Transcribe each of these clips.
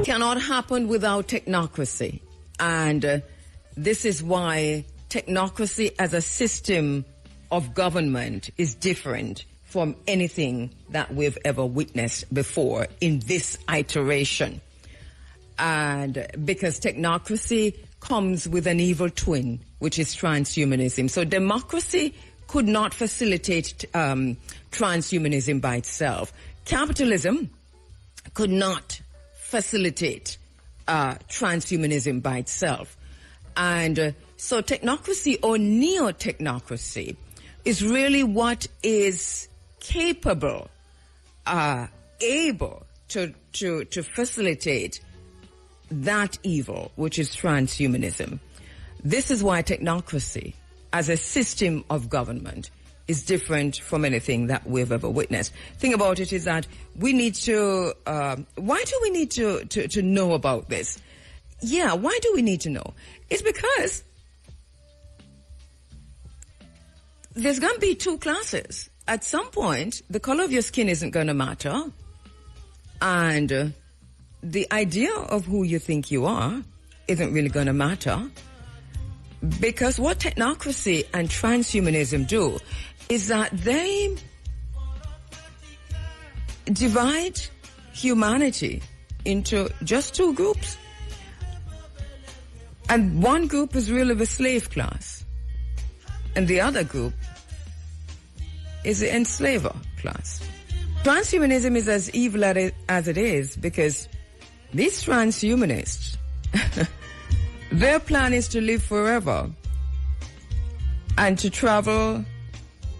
cannot happen without technocracy. And this is why technocracy as a system of government is different from anything that we've ever witnessed before in this iteration. And because technocracy comes with an evil twin, which is transhumanism. So democracy could not facilitate transhumanism by itself. Capitalism could not facilitate transhumanism by itself. And so technocracy or neo-technocracy is really what is capable, able to facilitate that evil, which is transhumanism. This is why technocracy as a system of government is different from anything that we've ever witnessed. Thing about it is that we need to, why do we need to know about this? Yeah, why do we need to know? It's because there's going to be two classes. At some point, the color of your skin isn't going to matter. And the idea of who you think you are isn't really going to matter. Because what technocracy and transhumanism do is that they divide humanity into just two groups. And one group is really the slave class. And the other group is the enslaver class. Transhumanism is as evil as it is because these transhumanists, their plan is to live forever and to travel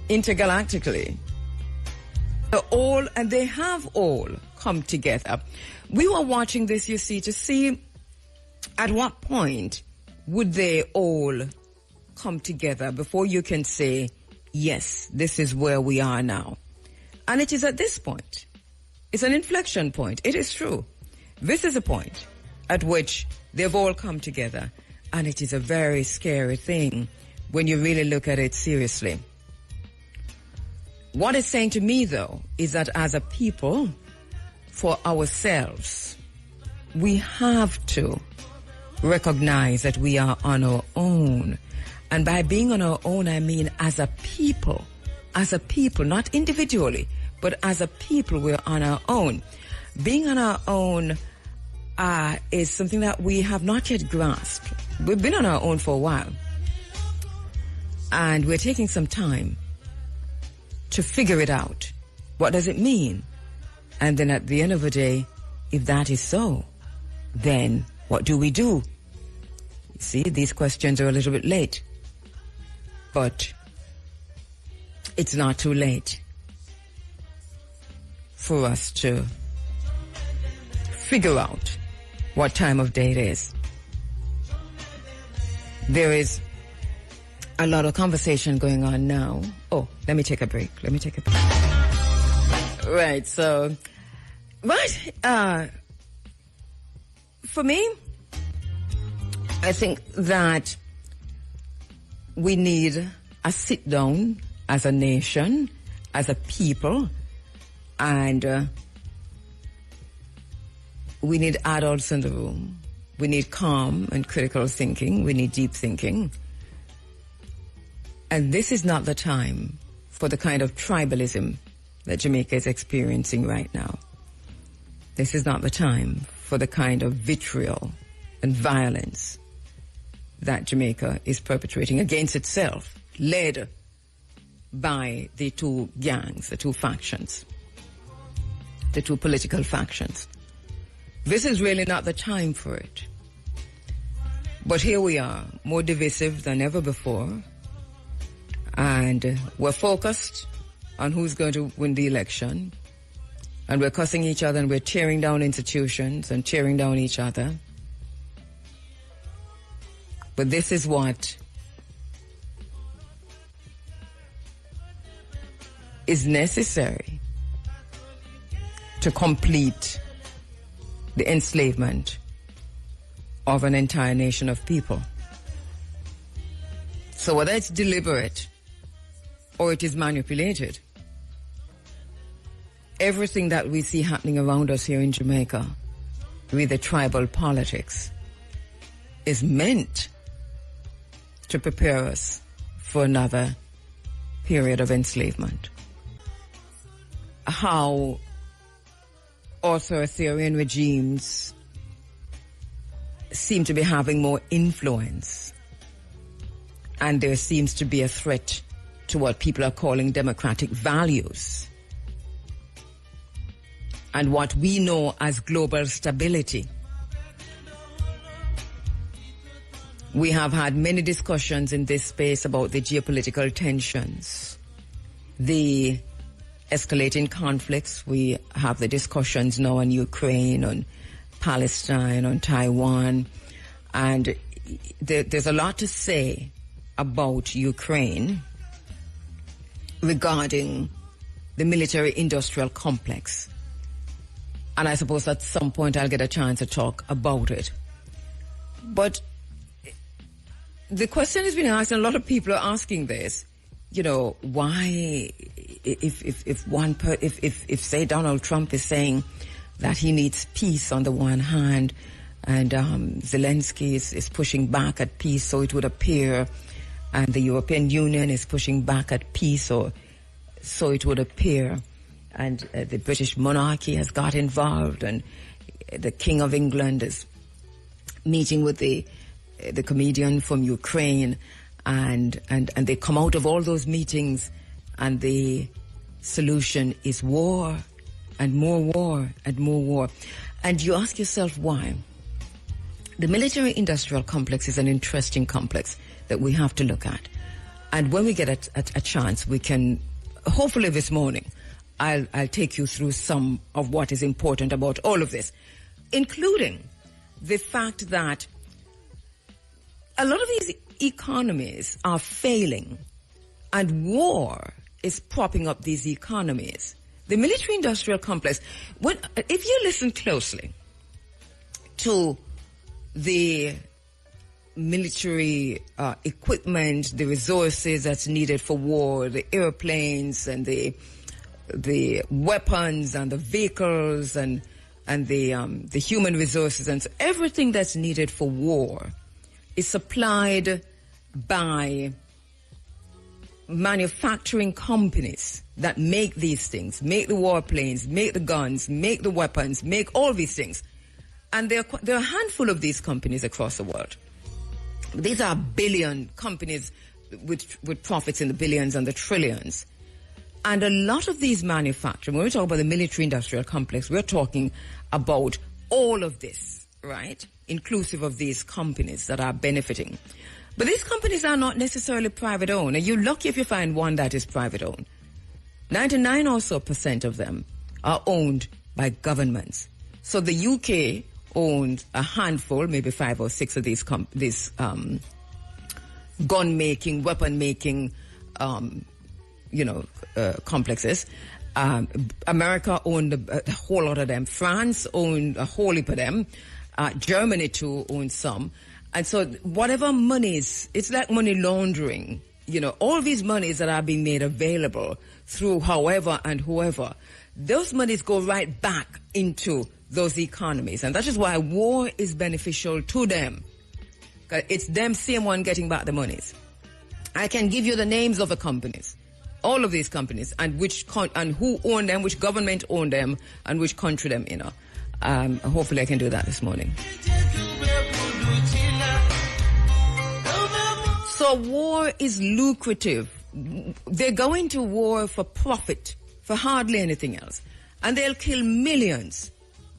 intergalactically. They have all come together. We were watching this, you see, to see at what point would they all come together before you can say, yes, this is where we are now. And it is at this point. It's an inflection point. It is true. This is a point at which they've all come together. And it is a very scary thing when you really look at it seriously. What it's saying to me, though, is that as a people, for ourselves, we have to recognize that we are on our own. And by being on our own, I mean as a people, not individually, but as a people, we're on our own. Being on our own is something that we have not yet grasped. We've been on our own for a while. And we're taking some time to figure it out. What does it mean? And then at the end of the day, if that is so, then what do we do? You see, these questions are a little bit late. But it's not too late for us to figure out what time of day it is. There is a lot of conversation going on now. Oh, let me take a break. Right, so, but for me, I think that we need a sit down as a nation, as a people, and we need adults in the room. We need calm and critical thinking. We need deep thinking. And this is not the time for the kind of tribalism that Jamaica is experiencing right now. This is not the time for the kind of vitriol and violence that Jamaica is perpetrating against itself, led by the two gangs, the two factions, the two political factions. This is really not the time for it. But here we are, more divisive than ever before, and we're focused on who's going to win the election, and we're cussing each other, and we're tearing down institutions and tearing down each other. But this is what is necessary to complete the enslavement of an entire nation of people. So whether it's deliberate or it is manipulated, everything that we see happening around us here in Jamaica with the tribal politics is meant to prepare us for another period of enslavement. How authoritarian regimes seem to be having more influence, and there seems to be a threat to what people are calling democratic values and what we know as global stability. We have had many discussions in this space about the geopolitical tensions, the escalating conflicts. We have the discussions now on Ukraine, on Palestine, on Taiwan, and there's a lot to say about Ukraine regarding the military-industrial complex. And I suppose at some point I'll get a chance to talk about it. But the question has been asked, and a lot of people are asking this, you know, why, if say Donald Trump is saying that he needs peace on the one hand, and Zelensky is pushing back at peace, so it would appear, and the European Union is pushing back at peace, or so it would appear, and the British monarchy has got involved, and the King of England is meeting with the comedian from Ukraine, and they come out of all those meetings, and the solution is war, and more war, and more war. And you ask yourself why. The military-industrial complex is an interesting complex that we have to look at. And when we get a chance, we can, hopefully this morning, I'll take you through some of what is important about all of this, including the fact that a lot of these economies are failing, and war is propping up these economies. The military-industrial complex, if you listen closely to the military equipment, the resources that's needed for war, the airplanes and the weapons and the vehicles and the human resources, and so everything that's needed for war is supplied by manufacturing companies that make these things, make the warplanes, make the guns, make the weapons, make all these things. And there are a handful of these companies across the world. These are billion companies with profits in the billions and the trillions. And a lot of these manufacturing, when we talk about the military-industrial complex, we're talking about all of this, right? Inclusive of these companies that are benefiting. But these companies are not necessarily private-owned, and you're lucky if you find one that is private-owned. 99% or so of them are owned by governments. So the UK owns a handful, maybe 5 or 6 of these gun-making, weapon-making, complexes. America owned a whole lot of them. France owned a whole heap of them. Germany, too, owns some. And so whatever monies, it's like money laundering. You know, all these monies that are being made available through however and whoever, those monies go right back into those economies. And that is why war is beneficial to them. It's them same one getting back the monies. I can give you the names of the companies, all of these companies, and and who own them, which government own them, and which country them in. Hopefully I can do that this morning. So war is lucrative. They're going to war for profit, for hardly anything else. And they'll kill millions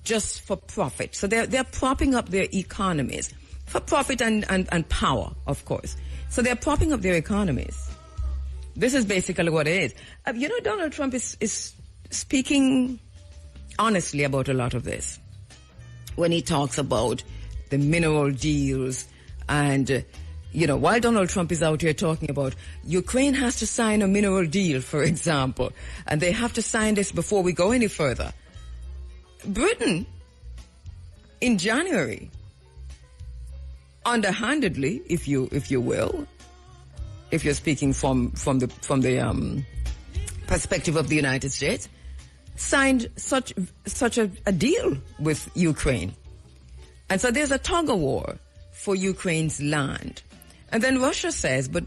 just for profit. So they're propping up their economies for profit and power, of course. So they're propping up their economies. This is basically what it is. Donald Trump is speaking honestly about a lot of this when he talks about the mineral deals and, while Donald Trump is out here talking about Ukraine has to sign a mineral deal, for example, and they have to sign this before we go any further. Britain, in January, underhandedly, if you will, if you're speaking from the perspective of the United States, signed such a deal with Ukraine. And so there's a tug-of-war for Ukraine's land. And then Russia says, but,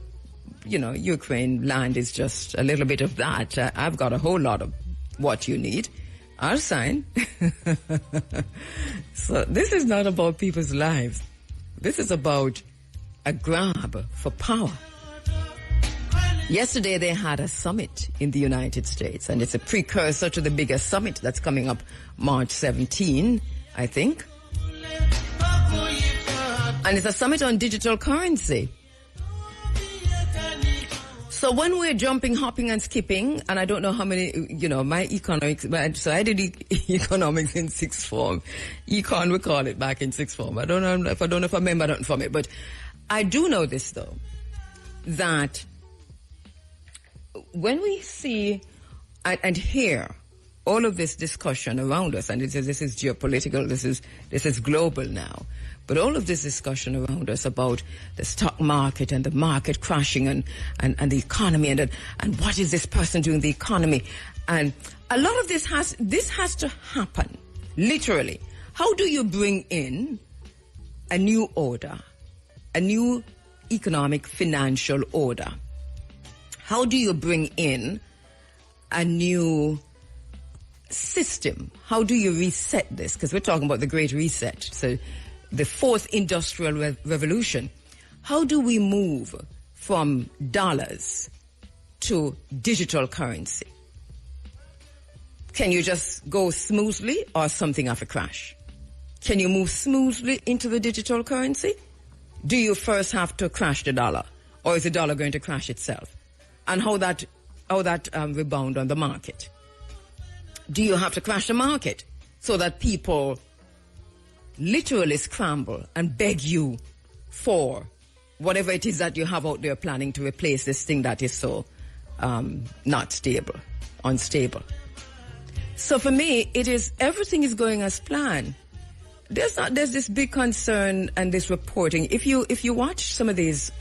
Ukraine land is just a little bit of that. I've got a whole lot of what you need. I'll sign. So this is not about people's lives. This is about a grab for power. Yesterday they had a summit in the United States, and it's a precursor to the biggest summit that's coming up March 17, I think. And it's a summit on digital currency. So when we're jumping, hopping, and skipping, and I don't know how many, my economics, so I did economics in sixth form. Econ, we call it back in sixth form. I don't know if I remember nothing from it, but I do know this though, that when we see and hear all of this discussion around us, and this is geopolitical, this is global now, but all of this discussion around us about the stock market and the market crashing and the economy and what is this person doing in the economy, and a lot of this has to happen, literally. How do you bring in a new order, a new economic financial order? How do you bring in a new system? How do you reset this? Because we're talking about the Great Reset, so the fourth industrial revolution. How do we move from dollars to digital currency? Can you just go smoothly, or something have a crash? Can you move smoothly into the digital currency? Do you first have to crash the dollar, or is the dollar going to crash itself? And how that rebound on the market? Do you have to crash the market so that people literally scramble and beg you for whatever it is that you have out there planning to replace this thing that is so not stable, unstable? So for me, everything is going as planned. There's this big concern and this reporting. If you watch some of these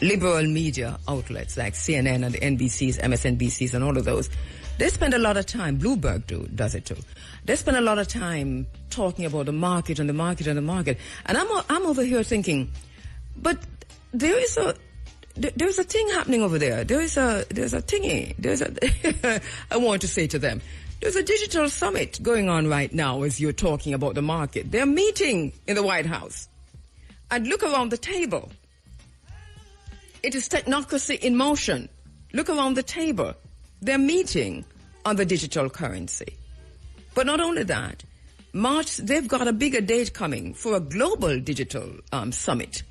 liberal media outlets like CNN and the NBCs, MSNBCs, and all of those, they spend a lot of time, Bloomberg does it too, they spend a lot of time talking about the market and the market and the market. And I'm over here thinking, but there's a thing happening over there. There's a thingy. I want to say to them, there's a digital summit going on right now as you're talking about the market. They're meeting in the White House. And look around the table. It is technocracy in motion. Look around the table. They're meeting on the digital currency. But not only that, March, they've got a bigger date coming for a global digital summit,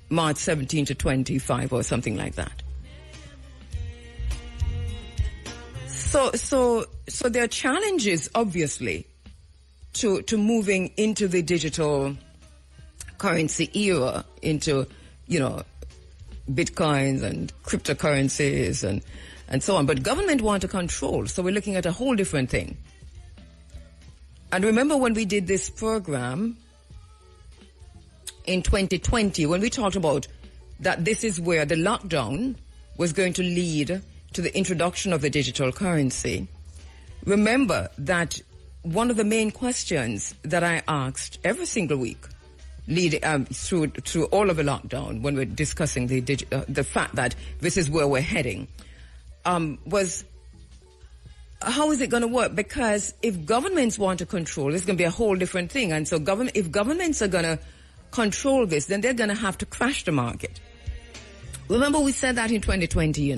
March 17 to 25 or something like that. So there are challenges, obviously, to moving into the digital currency era, into, bitcoins and cryptocurrencies and so on. But government want to control, so we're looking at a whole different thing. And remember when we did this program in 2020, when we talked about that this is where the lockdown was going to lead to the introduction of the digital currency, remember that one of the main questions that I asked every single week through all of the lockdown, when we're discussing the fact that this is where we're heading, was how is it going to work? Because if governments want to control, it's going to be a whole different thing. And so if governments are going to control this, then they're going to have to crash the market. Remember we said that in 2020,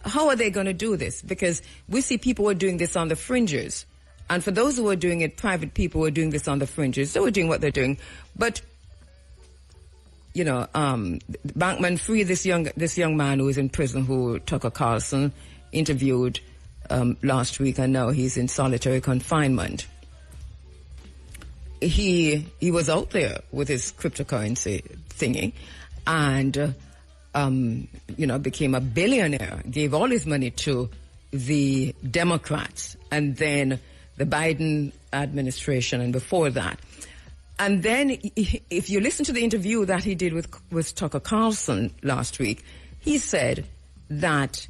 How are they going to do this? Because we see people who are doing this on the fringes. And for those who are doing it, private people who are doing this on the fringes, they were doing what they're doing. But, Bankman Free, this young man who is in prison, who Tucker Carlson interviewed last week, and now he's in solitary confinement. He was out there with his cryptocurrency thingy, and became a billionaire, gave all his money to the Democrats, and then the Biden administration, and before that. And then if you listen to the interview that he did with Tucker Carlson last week, he said that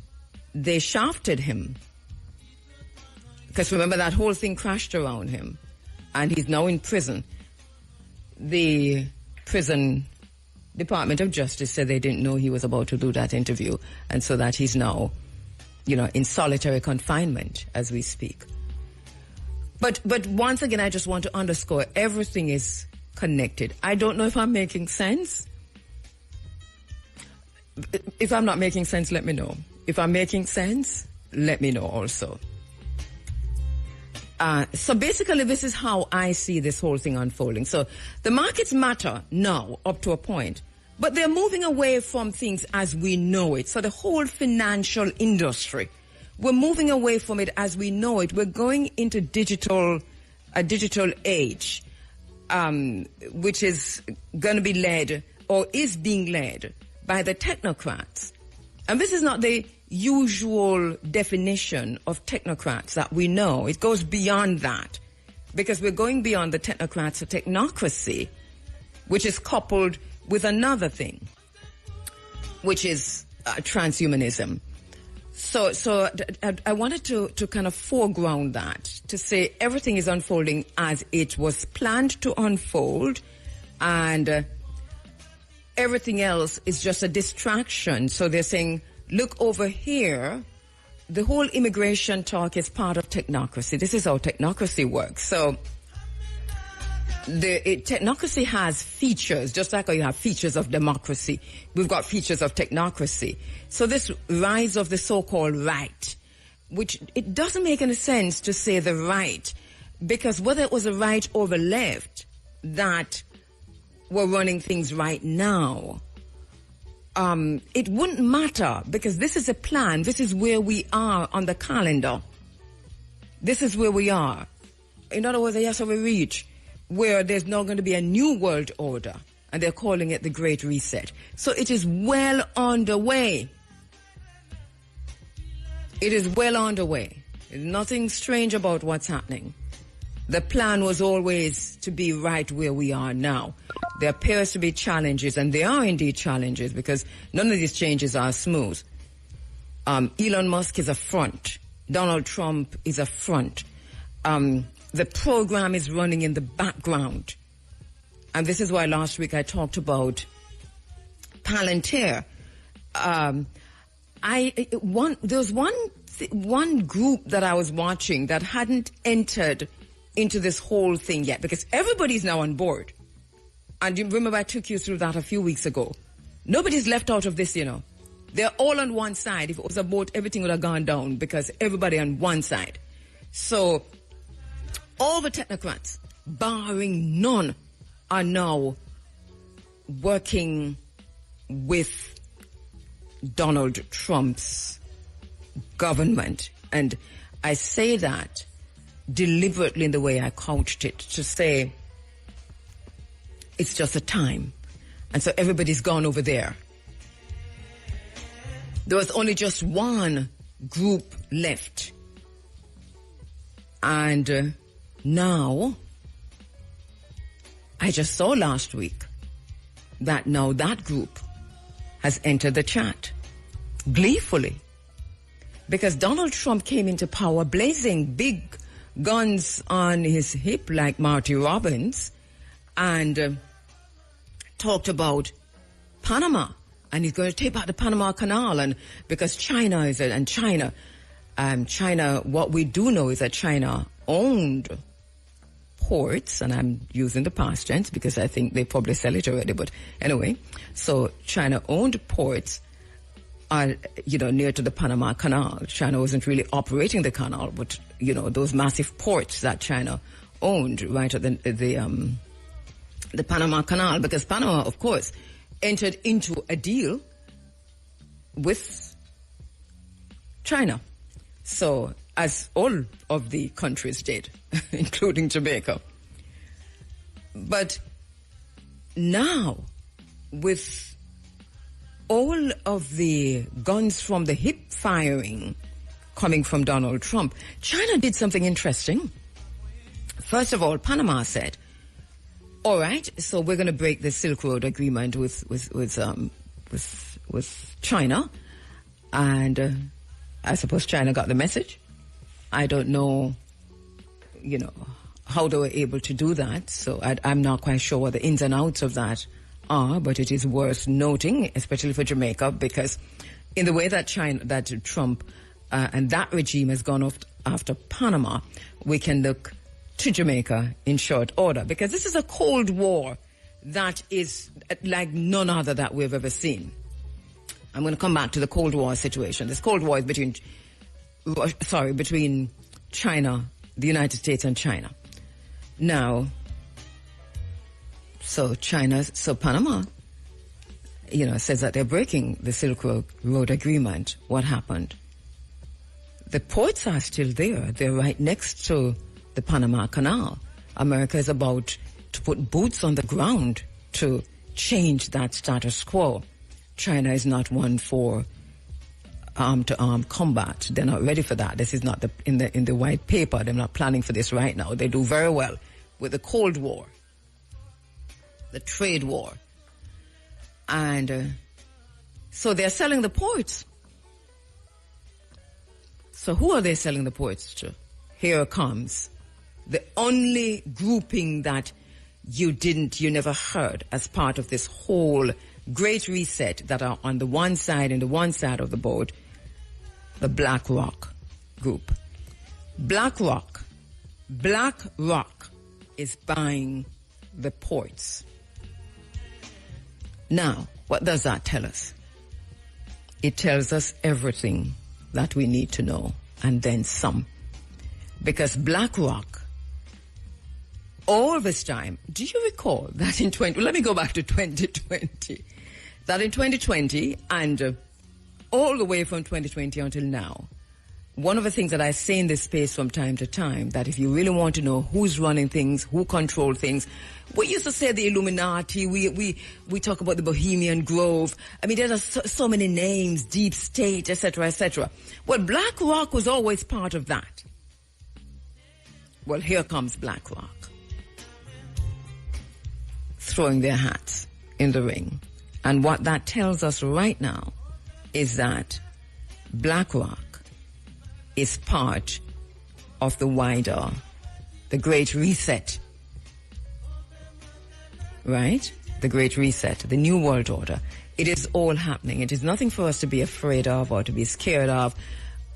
they shafted him. Because remember, that whole thing crashed around him. and he's now in prison. The prison Department of Justice said they didn't know he was about to do that interview, and so that he's now, in solitary confinement as we speak. But once again, I just want to underscore, everything is connected. I don't know if I'm making sense. If I'm not making sense, let me know. If I'm making sense, let me know also. So basically, this is how I see this whole thing unfolding. So the markets matter now up to a point, but they're moving away from things as we know it. So the whole financial industry, we're moving away from it as we know it. We're going into a digital age, which is going to be led, or is being led, by the technocrats. And this is not the usual definition of technocrats that we know. It goes beyond that, because we're going beyond the technocrats to technocracy, which is coupled with another thing, which is transhumanism. So I wanted to kind of foreground that, to say everything is unfolding as it was planned to unfold, and everything else is just a distraction. So they're saying, look over here, the whole immigration talk is part of technocracy. This is how technocracy works. So technocracy has features, just like how you have features of democracy. We've got features of technocracy. So this rise of the so-called right, which it doesn't make any sense to say the right, because whether it was the right or the left that were running things right now, it wouldn't matter, because this is a plan. This is where we are on the calendar. This is where we are. In other words, yes, we reach where there's now going to be a new world order, and they're calling it the Great Reset. So it is well underway. It is well underway. There's nothing strange about what's happening. The plan was always to be right where we are now. There appears to be challenges, and there are indeed challenges, because none of these changes are smooth. Elon Musk is a front. Donald Trump is a front. The program is running in the background. And this is why last week I talked about Palantir. There was one group that I was watching that hadn't entered into this whole thing yet, because everybody's now on board. And you remember I took you through that a few weeks ago. Nobody's left out of this, They're all on one side. If it was a boat, everything would have gone down, because everybody on one side. So all the technocrats, barring none, are now working with Donald Trump's government. And I say that deliberately in the way I couched it, to say it's just a time. And so everybody's gone over there. There was only just one group left. And now, I just saw last week that now that group has entered the chat gleefully, because Donald Trump came into power blazing big guns on his hip like Marty Robbins, and talked about Panama, and he's going to take back the Panama Canal, and because China is it, and China, what we do know is that China owned ports, and I'm using the past tense because I think they probably sell it already, but anyway, so China owned ports, near to the Panama Canal. China wasn't really operating the canal, but, those massive ports that China owned right at the Panama Canal, because Panama, of course, entered into a deal with China. So, as all of the countries did, including Jamaica. But now, with all of the guns from the hip firing coming from Donald Trump, China did something interesting. First of all, Panama said, all right, so we're going to break the Silk Road Agreement with China. And I suppose China got the message. I don't know, how they were able to do that. So I'm not quite sure what the ins and outs of that are, but it is worth noting, especially for Jamaica, because in the way that Trump and that regime has gone off after Panama, we can look to Jamaica in short order, because this is a Cold War that is like none other that we've ever seen. I'm going to come back to the Cold War situation. This Cold War is between China, the United States and China. Now, so Panama, says that they're breaking the Silk Road Agreement. What happened? The ports are still there. They're right next to the Panama Canal. America is about to put boots on the ground to change that status quo. China is not one for arm-to-arm combat. They're not ready for that. This is not in the white paper. They're not planning for this right now. They do very well with the Cold War, the trade war. And so they're selling the ports. So who are they selling the ports to? Here comes the only grouping that you never heard as part of this whole great reset that are on the one side of the board, the BlackRock group. BlackRock is buying the ports. Now, what does that tell us? It tells us everything that we need to know, and then some. Because BlackRock, all this time, do you recall that let me go back to 2020, that in 2020 and all the way from 2020 until now, one of the things that I say in this space from time to time, that if you really want to know who's running things, who control things, we used to say the Illuminati, we talk about the Bohemian Grove. I mean, there are so many names, Deep State, etc., etc. Well, BlackRock was always part of that. Well, here comes BlackRock, throwing their hats in the ring. And what that tells us right now is that BlackRock is part of the Great Reset. Right? The Great Reset, the New World Order. It is all happening. It is nothing for us to be afraid of or to be scared of.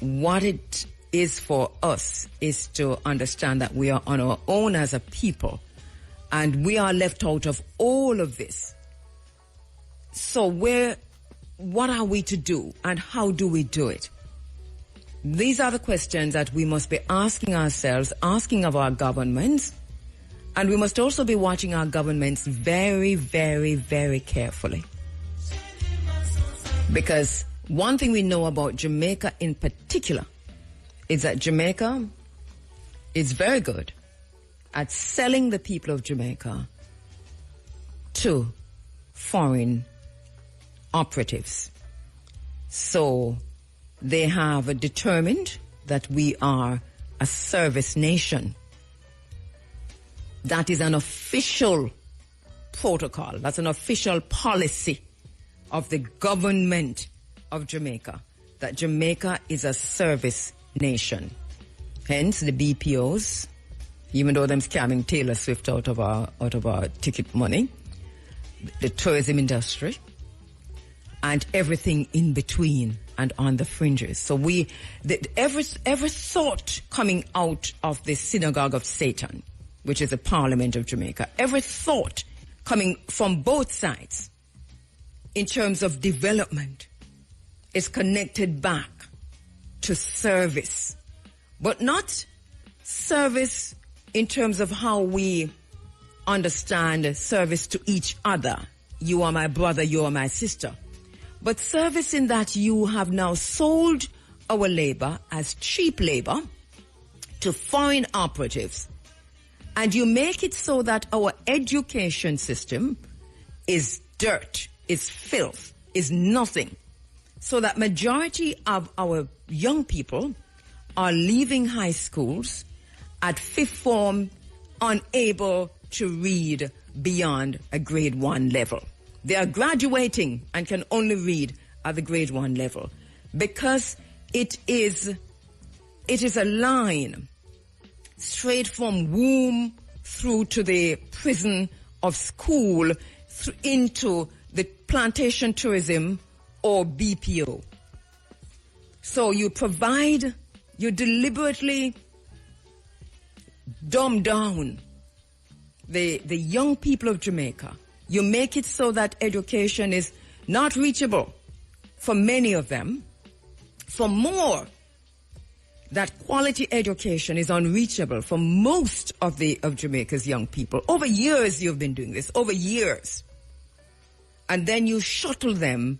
What it is for us is to understand that we are on our own as a people, and we are left out of all of this. So what are we to do, and how do we do it? These are the questions that we must be asking ourselves, asking of our governments, and we must also be watching our governments very, very, very carefully. Because one thing we know about Jamaica in particular is that Jamaica is very good at selling the people of Jamaica to foreign operatives. So they have determined that we are a service nation. That is an official protocol. That's an official policy of the government of Jamaica, that Jamaica is a service nation. Hence, the BPOs, even though them scamming Taylor Swift out of our ticket money, the tourism industry, and everything in between and on the fringes. So every thought coming out of the synagogue of Satan, which is the Parliament of Jamaica, every thought coming from both sides in terms of development is connected back to service, but not service in terms of how we understand service to each other. You are my brother, you are my sister. But service in that you have now sold our labor as cheap labor to foreign operatives. And you make it so that our education system is dirt, is filth, is nothing. So that majority of our young people are leaving high schools at fifth form unable to read beyond a grade 1 level. They are graduating and can only read at the grade 1 level because it is a line straight from womb through to the prison of school into the plantation tourism or BPO. So you deliberately dumb down the young people of Jamaica. You make it so that education is not reachable for many of them. For more, that quality education is unreachable for most of Jamaica's young people. Over years you've been doing this, over years. And then you shuttle them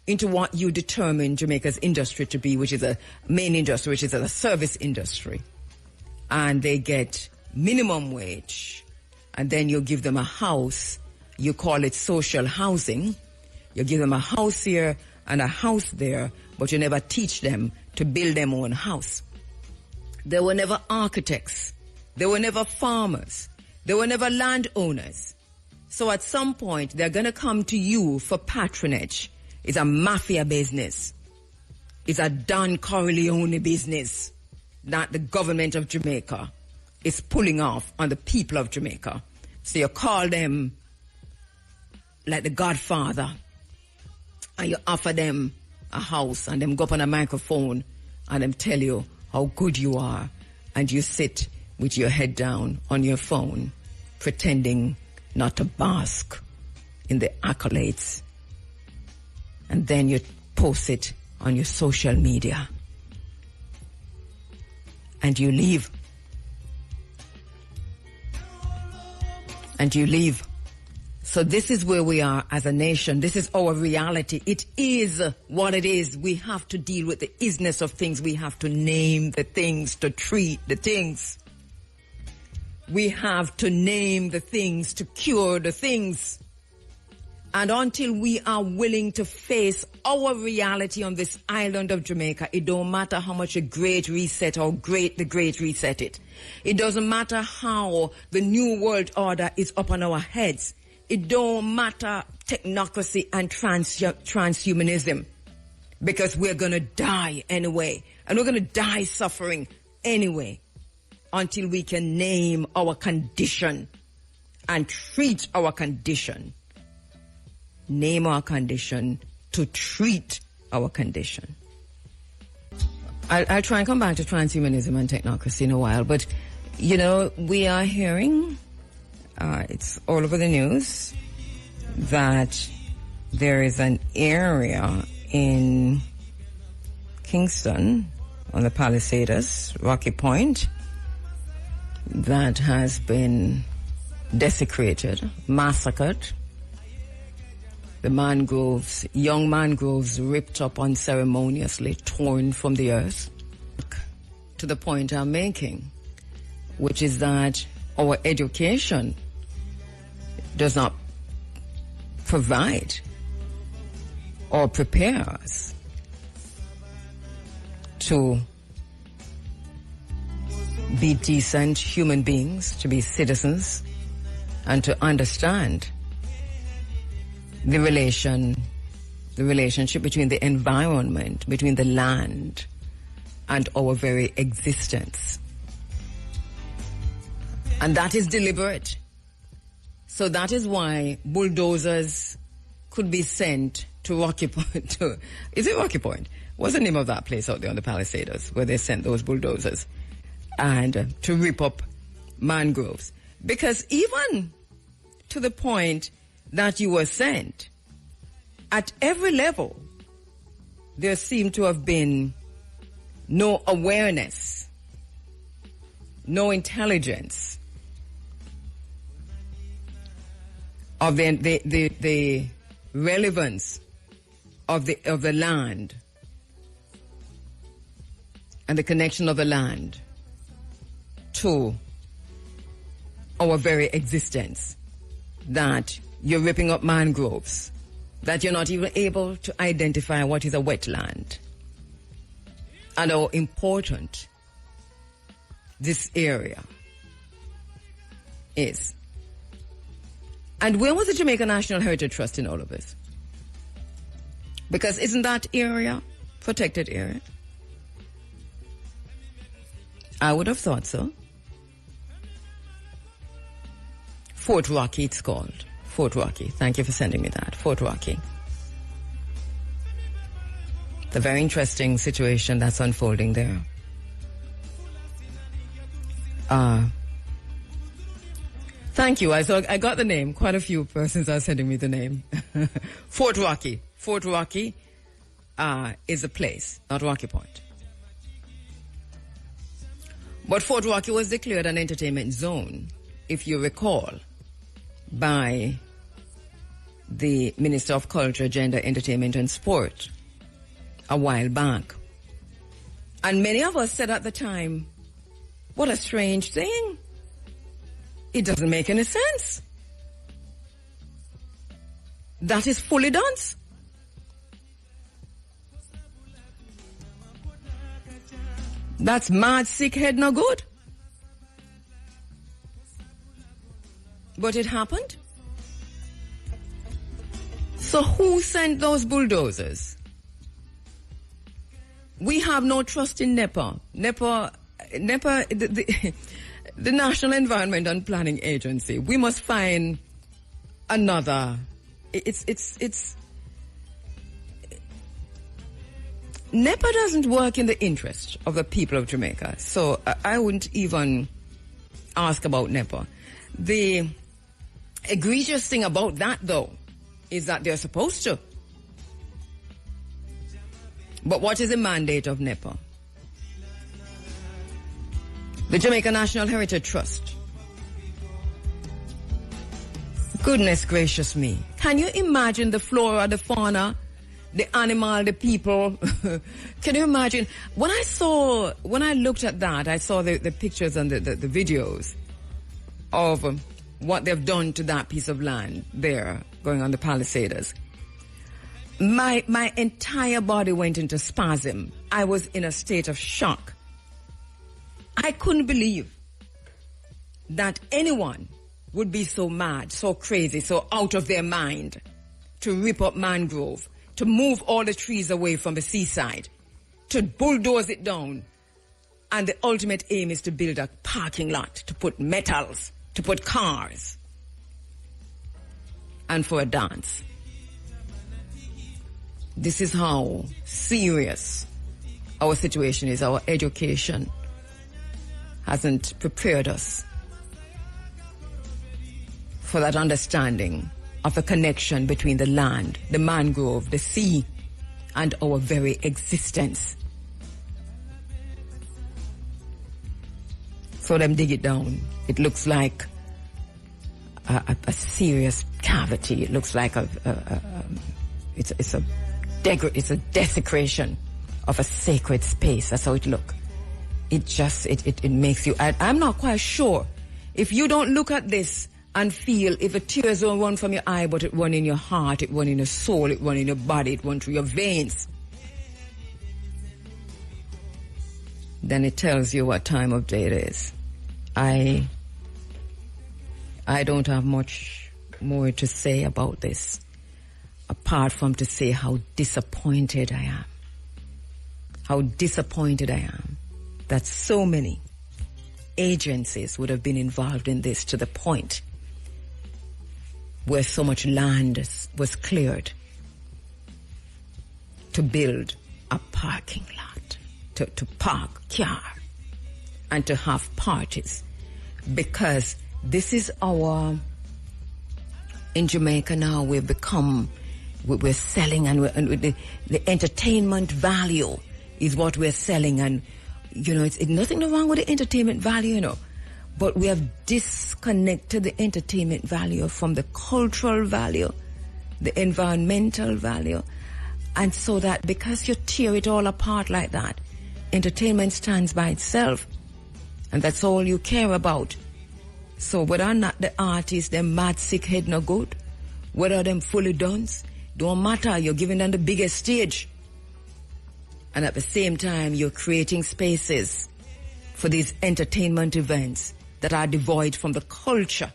into what you determine Jamaica's industry to be, which is a main industry, which is a service industry. And they get minimum wage. And then you give them a house. You call it social housing. You give them a house here and a house there, but you never teach them to build their own house. They were never architects. They were never farmers. They were never landowners. So at some point, they're going to come to you for patronage. It's a mafia business. It's a Don Corleone business that the government of Jamaica is pulling off on the people of Jamaica. So you call them like the Godfather, and you offer them a house, and them go up on a microphone and them tell you how good you are, and you sit with your head down on your phone pretending not to bask in the accolades, and then you post it on your social media and you leave. And you leave. So this is where we are as a nation. This is our reality. It is what it is. We have to deal with the isness of things. We have to name the things, to treat the things. We have to name the things, to cure the things. And until we are willing to face our reality on this island of Jamaica, it don't matter how much a great reset or great the great reset it. It doesn't matter how the new world order is up on our heads. It don't matter technocracy and transhumanism, because we're going to die anyway. And we're going to die suffering anyway until we can name our condition and treat our condition. Name our condition to treat our condition. I'll try and come back to transhumanism and technocracy in a while, but, you know, we are hearing, it's all over the news, that there is an area in Kingston on the Palisades, Rocky Point, that has been desecrated, massacred. The mangroves, young mangroves ripped up unceremoniously, torn from the earth. To the point I'm making, which is that our education does not provide or prepare us to be decent human beings, to be citizens, and to understand the relationship between the environment, between the land, and our very existence. And that is deliberate. So that is why bulldozers could be sent to Rocky Point. Is it Rocky Point? What's the name of that place out there on the Palisades where they sent those bulldozers? And to rip up mangroves. Because even to the point that you were sent, at every level, there seemed to have been no awareness, no intelligence of the relevance of the land and the connection of the land to our very existence. That you're ripping up mangroves, that you're not even able to identify what is a wetland, and how important this area is. And where was the Jamaica National Heritage Trust in all of this? Because isn't that area protected area? I would have thought so. Fort Rocky, it's called. Fort Rocky. Thank you for sending me that. Fort Rocky. It's a very interesting situation that's unfolding there. Thank you. I got the name. Quite a few persons are sending me the name. Fort Rocky. Fort Rocky is a place, not Rocky Point. But Fort Rocky was declared an entertainment zone, if you recall, by the Minister of Culture, Gender, Entertainment and Sport a while back. And many of us said at the time, what a strange thing. It doesn't make any sense. That is fully done. That's mad, sick head, no good. But it happened. So who sent those bulldozers? We have no trust in NEPA. NEPA, the National Environment and Planning Agency. We must find another. NEPA doesn't work in the interest of the people of Jamaica. So I wouldn't even ask about NEPA. The egregious thing about that, though, is that they're supposed to. But what is the mandate of NEPA? The Jamaica National Heritage Trust. Goodness gracious me. Can you imagine the flora, the fauna, the animal, the people? Can you imagine? When I looked at that, I saw the pictures and the videos of what they've done to that piece of land there, going on the Palisades. My entire body went into spasm. I was in a state of shock. I couldn't believe that anyone would be so mad, so crazy, so out of their mind to rip up mangrove, to move all the trees away from the seaside, to bulldoze it down. And the ultimate aim is to build a parking lot, to put metals, to put cars, and for a dance. This is how serious our situation is. Our education hasn't prepared us for that understanding of the connection between the land, the mangrove, the sea, and our very existence. So them dig it down. It looks like a serious cavity. It looks like it's a desecration of a sacred space. That's how it looks. It makes you. I'm not quite sure if you don't look at this and feel if the tears don't run from your eye, but it run in your heart, it run in your soul, it run in your body, it run through your veins. Then it tells you what time of day it is. I don't have much more to say about this, apart from to say how disappointed I am. How disappointed I am that so many agencies would have been involved in this to the point where so much land was cleared to build a parking lot, to park car, and to have parties. Because this is in Jamaica now, we're selling, and the entertainment value is what we're selling. And, it's nothing wrong with the entertainment value, but we have disconnected the entertainment value from the cultural value, the environmental value. And so that because you tear it all apart like that, entertainment stands by itself. And that's all you care about. So whether or not the artists, them mad, sick head, no good, whether them fully done, don't matter. You're giving them the biggest stage. And at the same time, you're creating spaces for these entertainment events that are devoid from the culture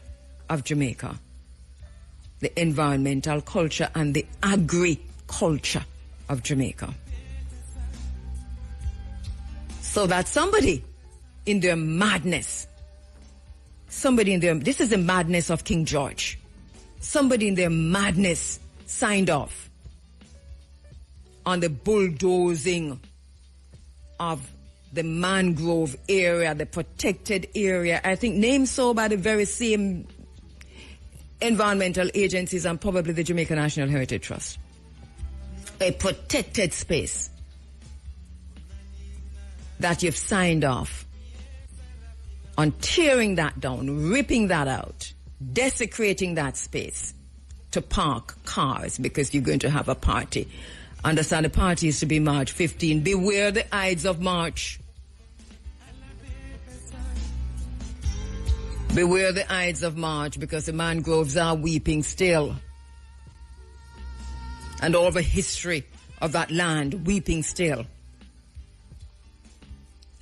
of Jamaica, the environmental culture and the agri-culture of Jamaica. So that somebody in their madness somebody in their, this is the madness of King George. Somebody in their madness signed off on the bulldozing of the mangrove area, the protected area, I think named so by the very same environmental agencies and probably the Jamaica National Heritage Trust. A protected space that you've signed off on tearing that down, ripping that out, desecrating that space to park cars because you're going to have a party. Understand the party is to be March 15. Beware the Ides of March. Beware the Ides of March because the mangroves are weeping still. And all the history of that land weeping still.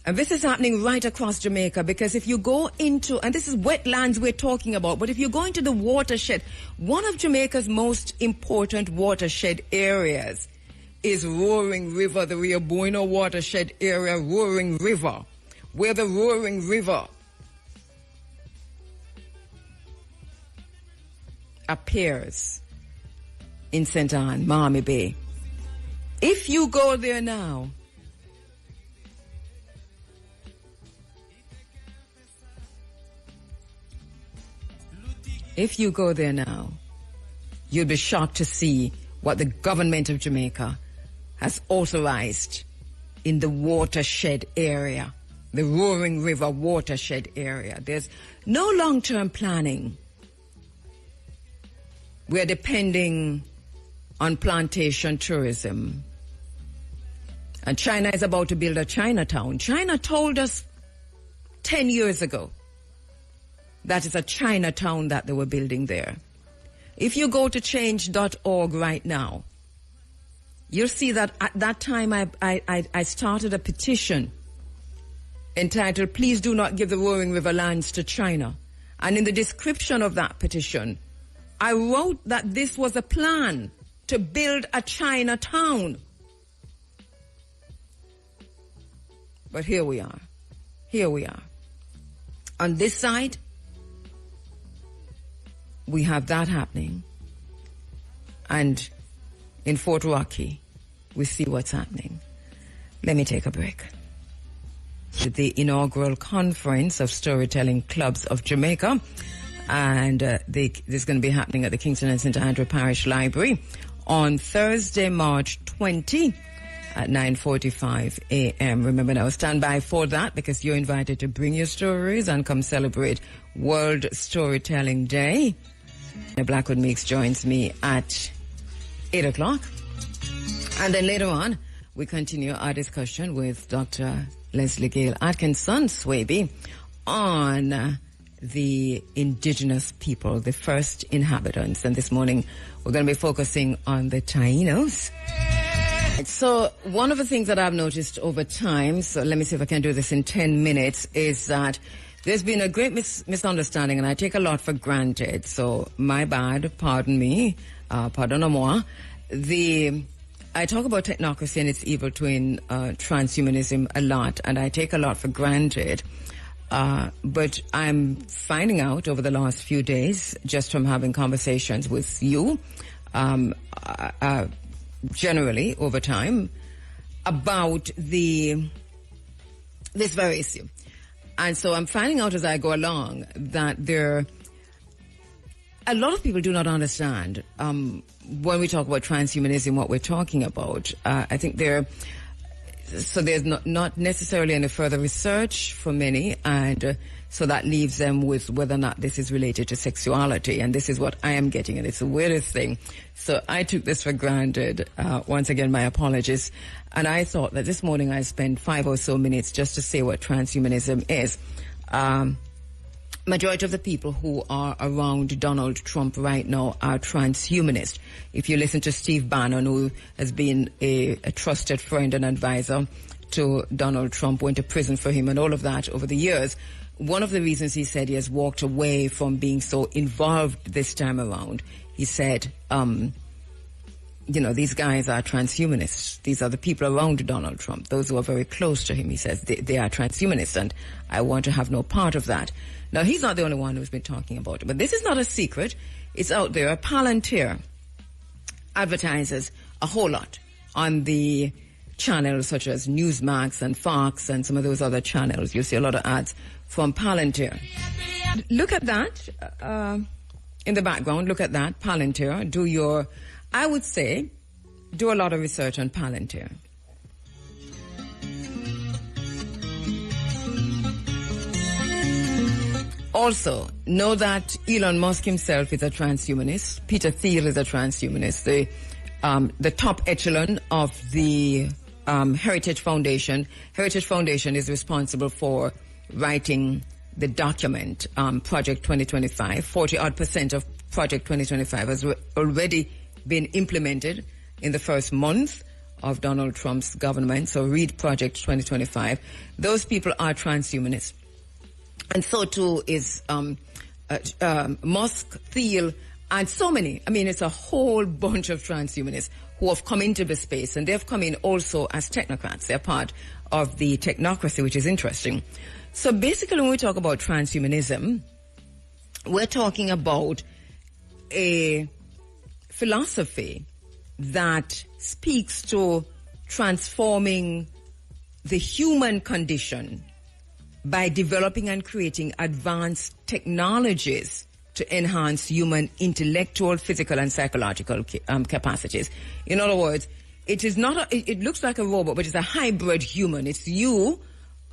And this is happening right across Jamaica because if you go into, and this is wetlands we're talking about, but if you go into the watershed, one of Jamaica's most important watershed areas is Roaring River, the Rio Bueno watershed area, Roaring River, where the Roaring River appears in St. Anne, Miami Bay. If you go there now, you'll be shocked to see what the government of Jamaica has authorized in the watershed area, the Roaring River watershed area. There's no long-term planning. We're depending on plantation tourism. And China is about to build a Chinatown. China told us 10 years ago that it's a Chinatown that they were building there. If you go to change.org right now, you'll see that at that time I started a petition entitled, "Please do not give the Roaring River lands to China." And in the description of that petition, I wrote that this was a plan to build a Chinatown. But here we are. Here we are. On this side, we have that happening. And in Fort Rocky, we see what's happening. Let me take a break. The inaugural conference of storytelling clubs of Jamaica, and this is going to be happening at the Kingston and St. Andrew Parish Library on Thursday, March 20 at 9:45 a.m. Remember now, stand by for that because you're invited to bring your stories and come celebrate World Storytelling Day. Blackwood Meeks joins me at 8 o'clock. And then later on, we continue our discussion with Dr. Leslie Gale Atkinson, Swaby, on the indigenous people, the first inhabitants. And this morning, we're going to be focusing on the Tainos. So one of the things that I've noticed over time, so let me see if I can do this in 10 minutes, is that there's been a great misunderstanding, and I take a lot for granted. So my bad, pardon me, pardon-moi. I talk about technocracy and its evil twin, transhumanism, a lot, and I take a lot for granted. But I'm finding out over the last few days, just from having conversations with you, generally over time, about this very issue. And so I'm finding out as I go along that a lot of people do not understand when we talk about transhumanism, what we're talking about. I think there's not necessarily any further research for many, and so that leaves them with whether or not this is related to sexuality, and this is what I am getting, and it's the weirdest thing. So I took this for granted. Once again, my apologies. And I thought that this morning I spent 5 or so minutes just to say what transhumanism is. Majority of the people who are around Donald Trump right now are transhumanist. If you listen to Steve Bannon, who has been a trusted friend and advisor to Donald Trump, went to prison for him and all of that over the years, one of the reasons he said he has walked away from being so involved this time around, he said, these guys are transhumanists. These are the people around Donald Trump, those who are very close to him. He says they are transhumanists, and I want to have no part of that. Now, he's not the only one who's been talking about it, but this is not a secret. It's out there. Palantir advertises a whole lot on the channels such as Newsmax and Fox and some of those other channels. You see a lot of ads from Palantir. Look at that in the background. Look at that, Palantir. I would say, do a lot of research on Palantir. Also, know that Elon Musk himself is a transhumanist. Peter Thiel is a transhumanist. The top echelon of the Heritage Foundation. Heritage Foundation is responsible for writing the document, Project 2025. 40% of Project 2025 has already been implemented in the first month of Donald Trump's government. So read Project 2025. Those people are transhumanists. And so too is Musk, Thiel, and so many. I mean, it's a whole bunch of transhumanists who have come into the space, and they've come in also as technocrats. They're part of the technocracy, which is interesting. So basically, when we talk about transhumanism, we're talking about a philosophy that speaks to transforming the human condition by developing and creating advanced technologies to enhance human intellectual, physical, and psychological capacities. In other words, it is not it looks like a robot, but it's a hybrid human. It's you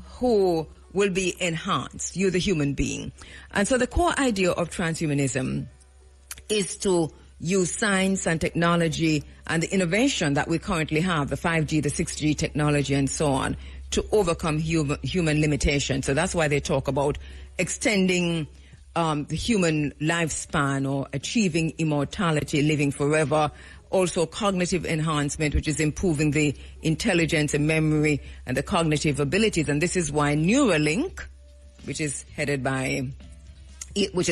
who will be enhanced, you the human being. And so the core idea of transhumanism is to use science and technology and the innovation that we currently have, the 5G, the 6G technology, and so on, to overcome human limitations. So that's why they talk about extending the human lifespan or achieving immortality, living forever. Also cognitive enhancement, which is improving the intelligence and memory and the cognitive abilities. And this is why Neuralink, which is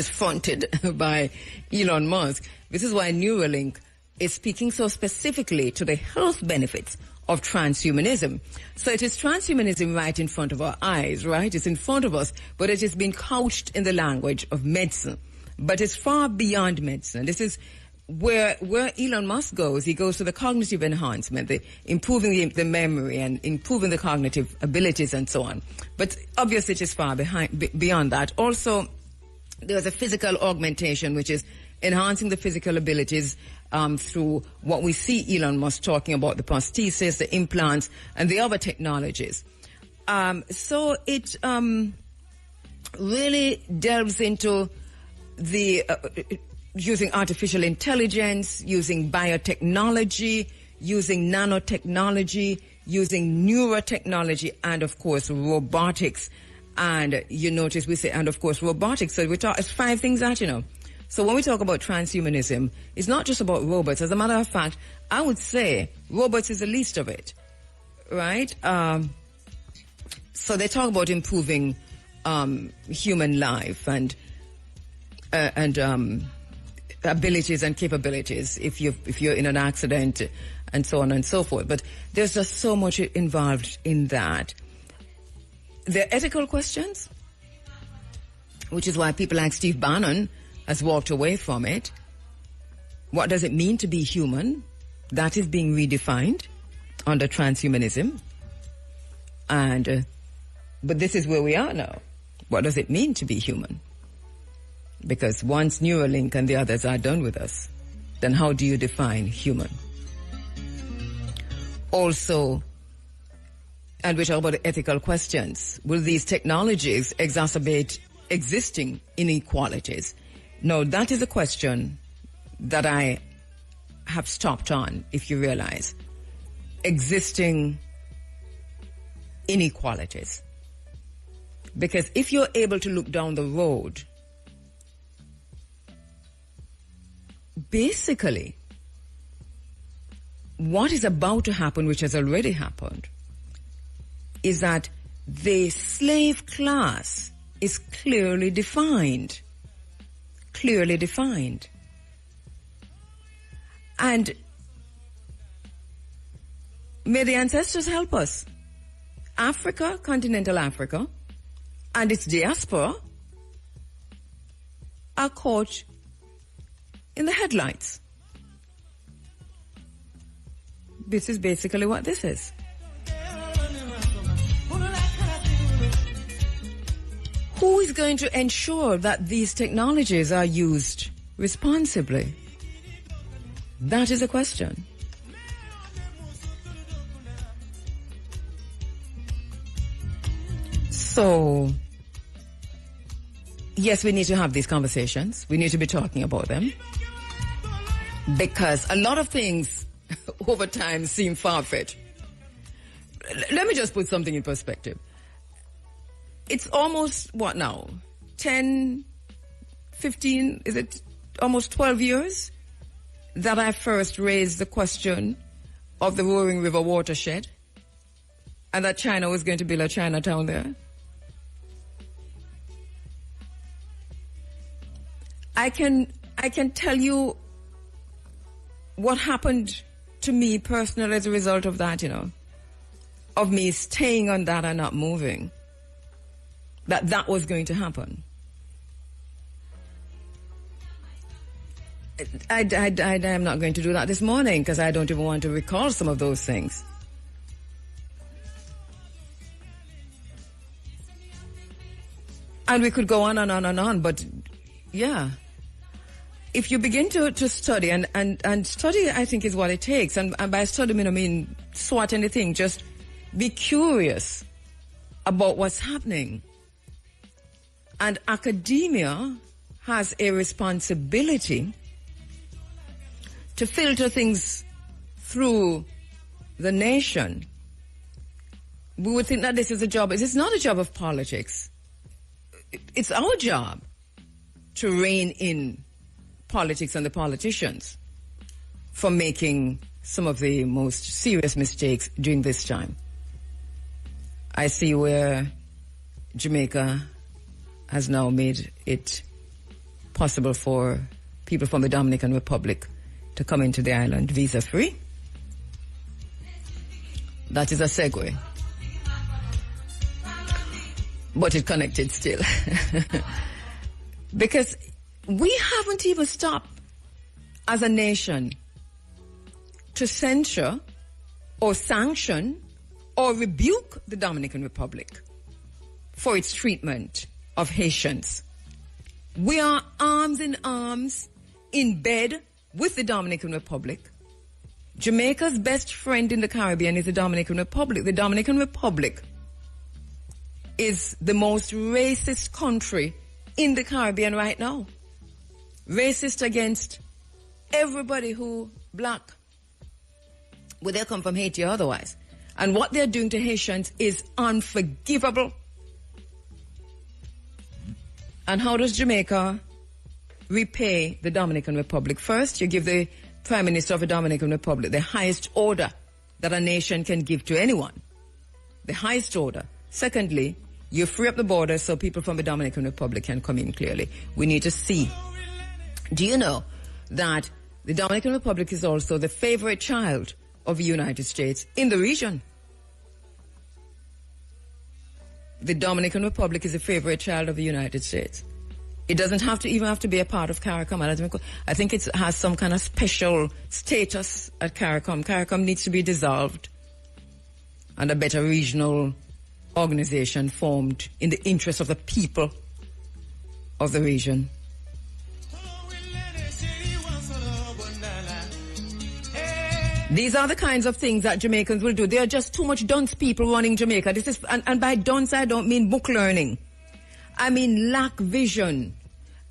fronted by Elon Musk, this is why Neuralink is speaking so specifically to the health benefits of transhumanism. So it is transhumanism right in front of our eyes, right? It's in front of us, but it has been couched in the language of medicine. But it's far beyond medicine. This is where Elon Musk goes. He goes to the cognitive enhancement, the improving the memory and improving the cognitive abilities and so on. But obviously it is far beyond that. Also, there's a physical augmentation, which is enhancing the physical abilities through what we see Elon Musk talking about, the prosthesis, the implants, and the other technologies. So it really delves into the using artificial intelligence, using biotechnology, using nanotechnology, using neurotechnology, and of course robotics. And you notice we say, and of course robotics. So we talk, it's 5 things that, you know. So when we talk about transhumanism, it's not just about robots. As a matter of fact, I would say robots is the least of it, right? So they talk about improving human life and abilities and capabilities if you're in an accident and so on and so forth. But there's just so much involved in that. There are ethical questions, which is why people like Steve Bannon has walked away from it. What does it mean to be human? That is being redefined under transhumanism. And but this is where we are now. What does it mean to be human? Because once Neuralink and the others are done with us, then how do you define human? Also, and we talk about the ethical questions. Will these technologies exacerbate existing inequalities? No, that is a question that I have stopped on, if you realize. Existing inequalities. Because if you're able to look down the road, basically, what is about to happen, which has already happened, is that the slave class is clearly defined. Clearly defined. And may the ancestors help us. Africa, continental Africa, and its diaspora are caught in the headlights. This is basically what this is. Who is going to ensure that these technologies are used responsibly? That is a question. So, yes, we need to have these conversations. We need to be talking about them. Because a lot of things over time seem far-fetched. Let me just put something in perspective. It's almost, what now? 10, 15, is it almost 12 years that I first raised the question of the Roaring River watershed and that China was going to build a Chinatown there. I can tell you what happened to me personally as a result of that, of me staying on that and not moving. That was going to happen. I am not going to do that this morning because I don't even want to recall some of those things. And we could go on and on and on, but yeah. If you begin to study, and study, I think, is what it takes. And by study, I mean SWAT anything. Just be curious about what's happening. And academia has a responsibility to filter things through the nation. We would think that this is a job. It's not a job of politics. It's our job to rein in politics and the politicians for making some of the most serious mistakes during this time. I see where Jamaica has now made it possible for people from the Dominican Republic to come into the island visa-free. That is a segue. But it connected still. Because we haven't even stopped as a nation to censure or sanction or rebuke the Dominican Republic for its treatment of Haitians. We are arms in arms in bed with the Dominican Republic. Jamaica's best friend in the Caribbean is the Dominican Republic. The Dominican Republic is the most racist country in the Caribbean right now. Racist against everybody who black, whether they come from Haiti or otherwise. And what they're doing to Haitians is unforgivable. And how does Jamaica repay the Dominican Republic? First, you give the Prime Minister of the Dominican Republic the highest order that a nation can give to anyone. The highest order. Secondly, you free up the border so people from the Dominican Republic can come in clearly. We need to see. Do you know that the Dominican Republic is also the favorite child of the United States in the region? The Dominican Republic is a favorite child of the United States. It doesn't have to be a part of CARICOM. I think it has some kind of special status at CARICOM. CARICOM needs to be dissolved and a better regional organization formed in the interest of the people of the region. These are the kinds of things that Jamaicans will do. There are just too much dunce people running Jamaica. This is, and by dunce I don't mean book learning. I mean lack vision,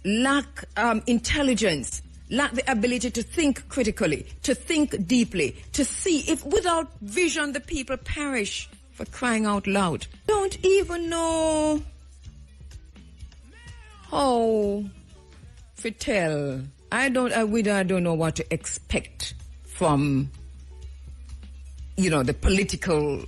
lack intelligence, lack the ability to think critically, to think deeply, to see. If without vision the people perish, for crying out loud. Don't even know how to tell. I don't know what to expect from, the political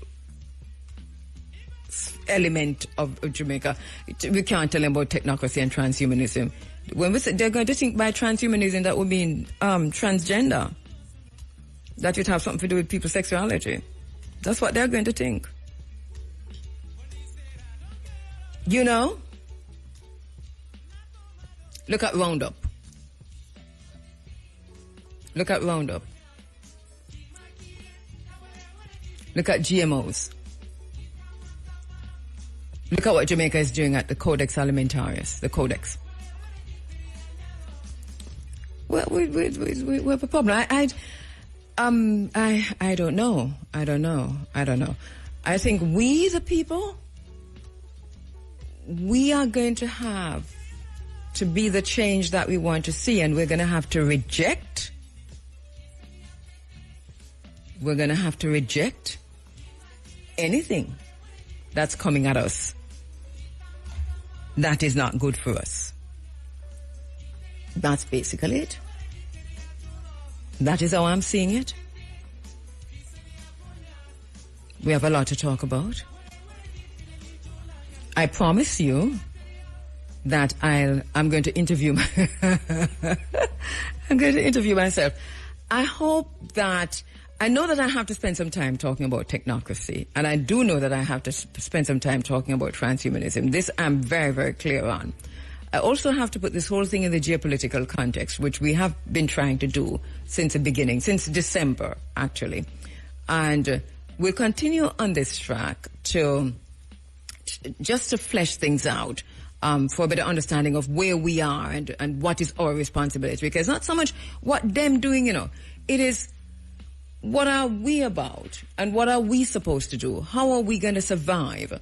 element of Jamaica. We can't tell them about technocracy and transhumanism. When we say they're going to think by transhumanism, that would mean transgender. That would have something to do with people's sexuality. That's what they're going to think. Look at Roundup. Look at Roundup. Look at GMOs. Look at what Jamaica is doing at the Codex Alimentarius, the Codex. Well, we have a problem. I don't know. I think we, the people, we are going to have to be the change that we want to see, and we're going to have to reject. We're going to have to reject anything that's coming at us that is not good for us. That's basically it. That is how I'm seeing it. We have a lot to talk about. I promise you that I'm going to interview I'm going to interview myself. I hope that I know that I have to spend some time talking about technocracy, and I do know that I have to spend some time talking about transhumanism. This I'm very, very clear on. I also have to put this whole thing in the geopolitical context, which we have been trying to do since the beginning, since December, actually. And we'll continue on this track to flesh things out for a better understanding of where we are and what is our responsibility. Because not so much what them doing, it is what are we about and what are we supposed to do? How are we going to survive?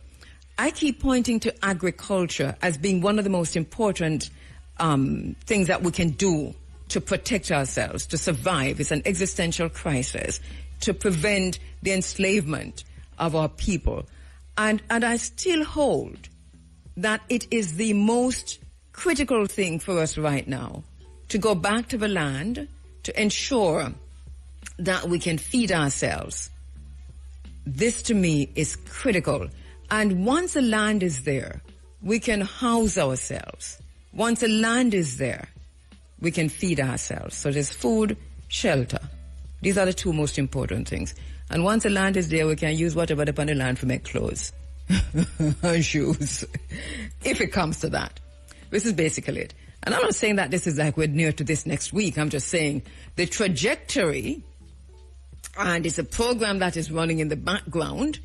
I keep pointing to agriculture as being one of the most important things that we can do to protect ourselves, to survive. It's an existential crisis, to prevent the enslavement of our people. And I still hold that it is the most critical thing for us right now to go back to the land, to ensure that we can feed ourselves. This, to me, is critical. And once the land is there, we can house ourselves. Once the land is there, we can feed ourselves. So there's food, shelter. These are the two most important things. And once the land is there, we can use whatever upon the land to make clothes and shoes, if it comes to that. This is basically it. And I'm not saying that this is like we're near to this next week. I'm just saying the trajectory, and it's a program that is running in the background.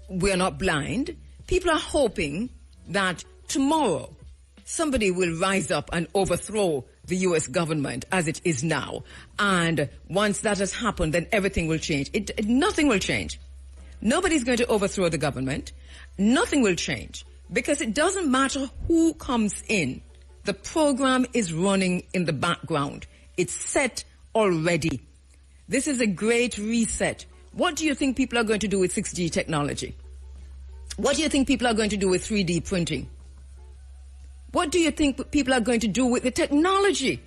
We're not blind. People are hoping that tomorrow somebody will rise up and overthrow the U.S. government as it is now. And once that has happened, then everything will change. Nothing will change. Nobody's going to overthrow the government. Nothing will change. Because it doesn't matter who comes in. The program is running in the background. It's set already. This is a great reset. What do you think people are going to do with 6G technology? What do you think people are going to do with 3D printing? What do you think people are going to do with the technology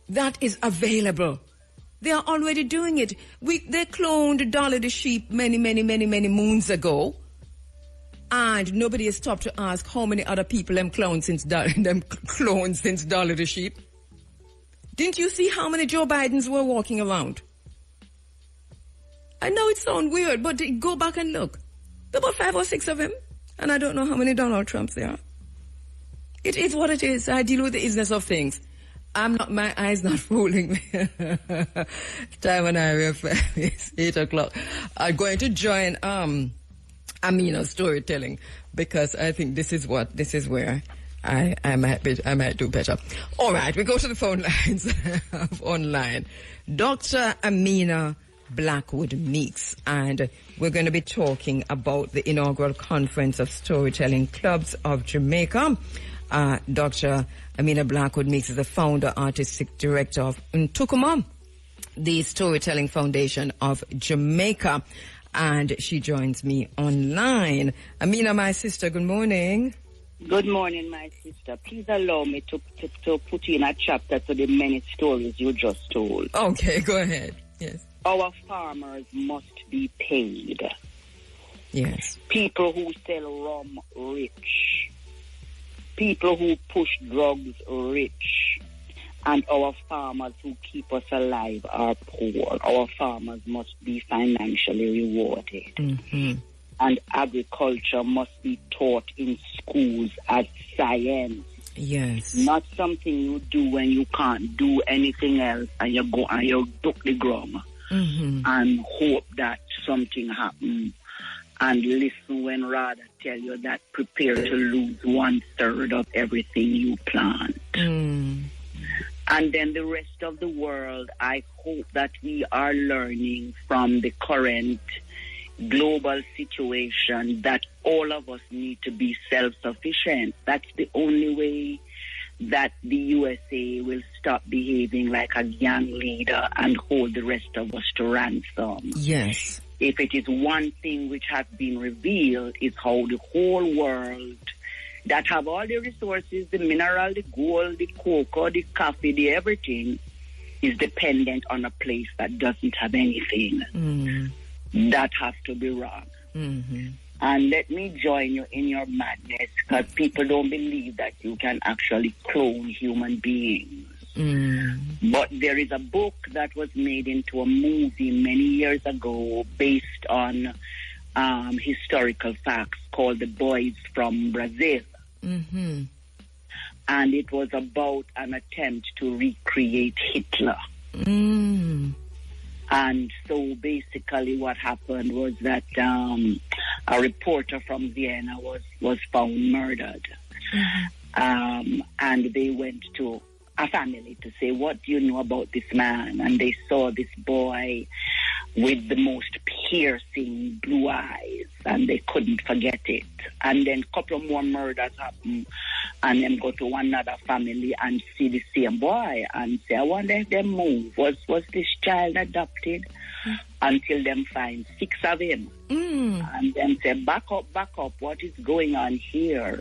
that is available? They are already doing it. They cloned Dolly the sheep many moons ago. And nobody has stopped to ask how many other people them cloned since Dolly the sheep. Didn't you see how many Joe Bidens were walking around? I know it sounds weird, but go back and look. There are about 5 or 6 of them. And I don't know how many Donald Trumps there are. It is what it is. I deal with the isness of things. My eyes not fooling me. Time and I it's 8 o'clock. I'm going to join Amina's storytelling, because I think this is where I might do better. All right, we go to the phone lines online. Dr. Amina Blackwood Meeks, and we're going to be talking about the inaugural conference of storytelling clubs of Jamaica. Dr. Amina Blackwood Meeks is the founder, artistic director of Ntukuma, the Storytelling Foundation of Jamaica, and she joins me online. Amina, my sister, good morning. Good morning, my sister. Please allow me to put you in a chapter to the many stories you just told. Okay, go ahead. Yes. Our farmers must be paid. Yes. People who sell rum, rich. People who push drugs, rich. And our farmers who keep us alive are poor. Our farmers must be financially rewarded. Mm-hmm. And agriculture must be taught in schools as science, Yes. Not something you do when you can't do anything else and you go and you duck the ground and hope that something happens, and listen when rather tell you that prepare to lose 1/3 of everything you plant. And then the rest of the world, I hope that we are learning from the current global situation that all of us need to be self-sufficient. That's the only way that the USA will stop behaving like a gang leader and hold the rest of us to ransom. Yes. If it is one thing which has been revealed, is how the whole world that have all the resources, the mineral, the gold, the cocoa, the coffee, the everything, is dependent on a place that doesn't have anything. That has to be wrong. And let me join you in your madness, because people don't believe that you can actually clone human beings. But there is a book that was made into a movie many years ago based on historical facts called The Boys from Brazil. And it was about an attempt to recreate Hitler. And so basically what happened was that a reporter from Vienna was found murdered. And they went to a family to say, what do you know about this man? And they saw this boy with the most piercing blue eyes, and they couldn't forget it. And then a couple more murders happened, and then go to another family and see the same boy and say, I wonder if them move. Was this child adopted? Until them find 6 of him. And then say, back up, what is going on here?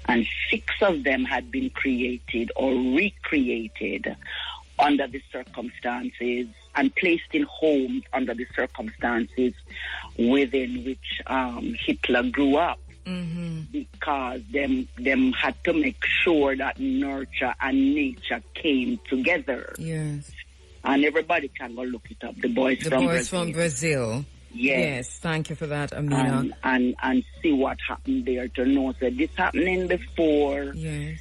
And 6 of them had been created or recreated under the circumstances and placed in homes under the circumstances within which Hitler grew up. Because them had to make sure that nurture and nature came together. Yes. And everybody can go look it up. The Boys from Brazil. Yes, thank you for that, Amina. And see what happened there, to know that this happening before. Yes.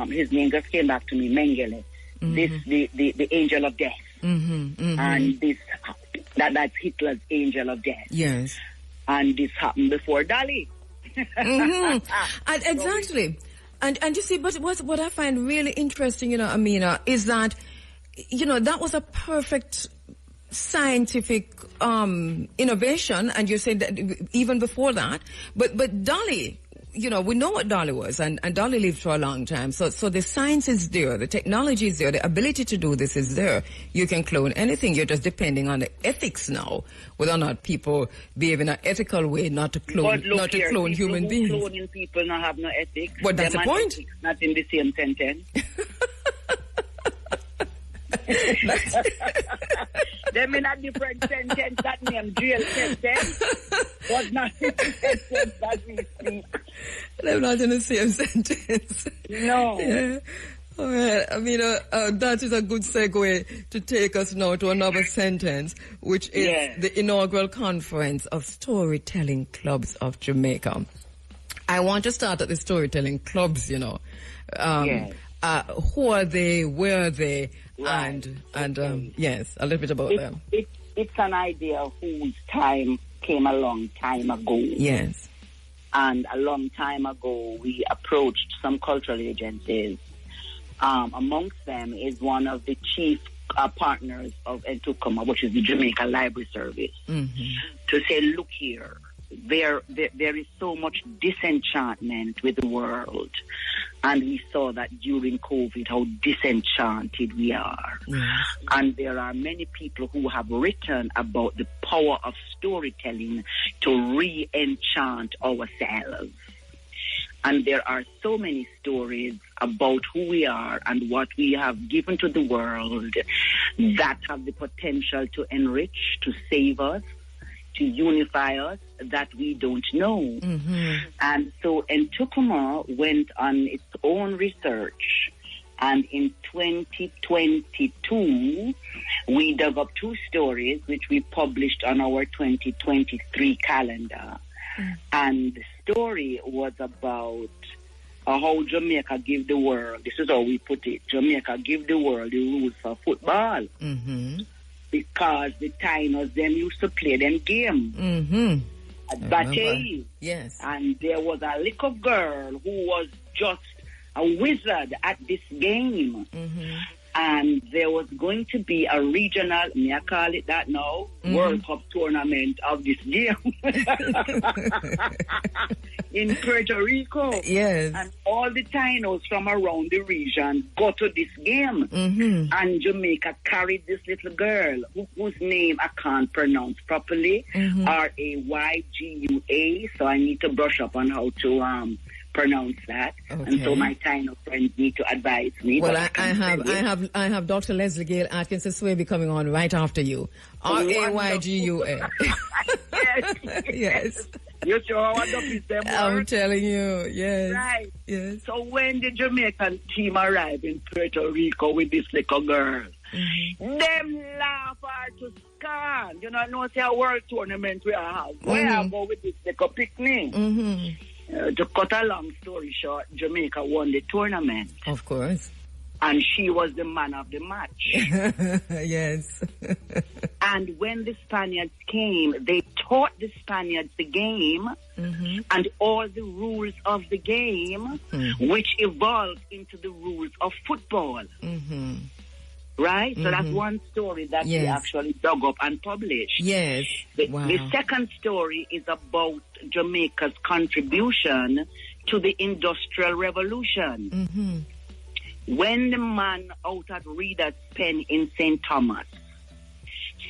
His name just came back to me, Mengele. This the angel of death. And this that's Hitler's angel of death. Yes. And this happened before Dali. And exactly. And you see, but what I find really interesting, Amina, is that, that was a perfect scientific innovation, and you said that even before that, but Dolly, we know what Dolly was, and Dolly lived for a long time, so the science is there, the technology is there, the ability to do this is there. You can clone anything. You're just depending on the ethics now, whether or not people behave in an ethical way, not to clone human beings. Cloning people not have no ethics. But that's the point. Not in the same sentence. Them in a different sentence. That name jail sentence was not in the sentence that we speak. They're not in the same sentence. No. Yeah. All right. I mean, that is a good segue to take us now to another sentence, which is the inaugural conference of storytelling clubs of Jamaica. I want to start at the storytelling clubs, Who are they? Where are they? Right. And yes, a little bit about them. It's an idea whose time came a long time ago. Yes. And a long time ago, we approached some cultural agencies. Amongst them is one of the chief partners of Entukuma, which is the Jamaica Library Service, to say, look here, there is so much disenchantment with the world. And we saw that during COVID, how disenchanted we are. Yes. And there are many people who have written about the power of storytelling to re-enchant ourselves. And there are so many stories about who we are and what we have given to the world that have the potential to enrich, to save us, to unify us, that we don't know. And so Entukuma went on its own research, and in 2022 we dug up 2 stories which we published on our 2023 calendar. And the story was about or how Jamaica give the world, this is how we put it, Jamaica give the world the rules for football. Mm-hmm. Because the Tainos them used to play them game. Mm-hmm. At that age. Yes. And there was a little girl who was just a wizard at this game. Mm-hmm. And there was going to be a regional, may I call it that now, World Cup tournament of this game in Puerto Rico. Yes. And all the Tainos from around the region go to this game. Mm-hmm. And Jamaica carried this little girl whose name I can't pronounce properly, Raygua. So I need to brush up on how to pronounce that, and so my Taino friends need to advise me. Well, I have Dr. Leslie Gale Atkinson Swaby coming on right after you. Raygua. Yes. Yes. You sure what up is them? I'm telling you, yes. Right. Yes. So when the Jamaican team arrived in Puerto Rico with this little girl, them laugh her to scan. You know, no say a world tournament we have. Where I go with this little picnic. To cut a long story short, Jamaica won the tournament. Of course. And she was the man of the match. Yes. And when the Spaniards came, they taught the Spaniards the game and all the rules of the game, which evolved into the rules of football. Right? So that's one story that we actually dug up and published. Yes. The second story is about Jamaica's contribution to the Industrial Revolution. When the man out at Reader's Pen in St. Thomas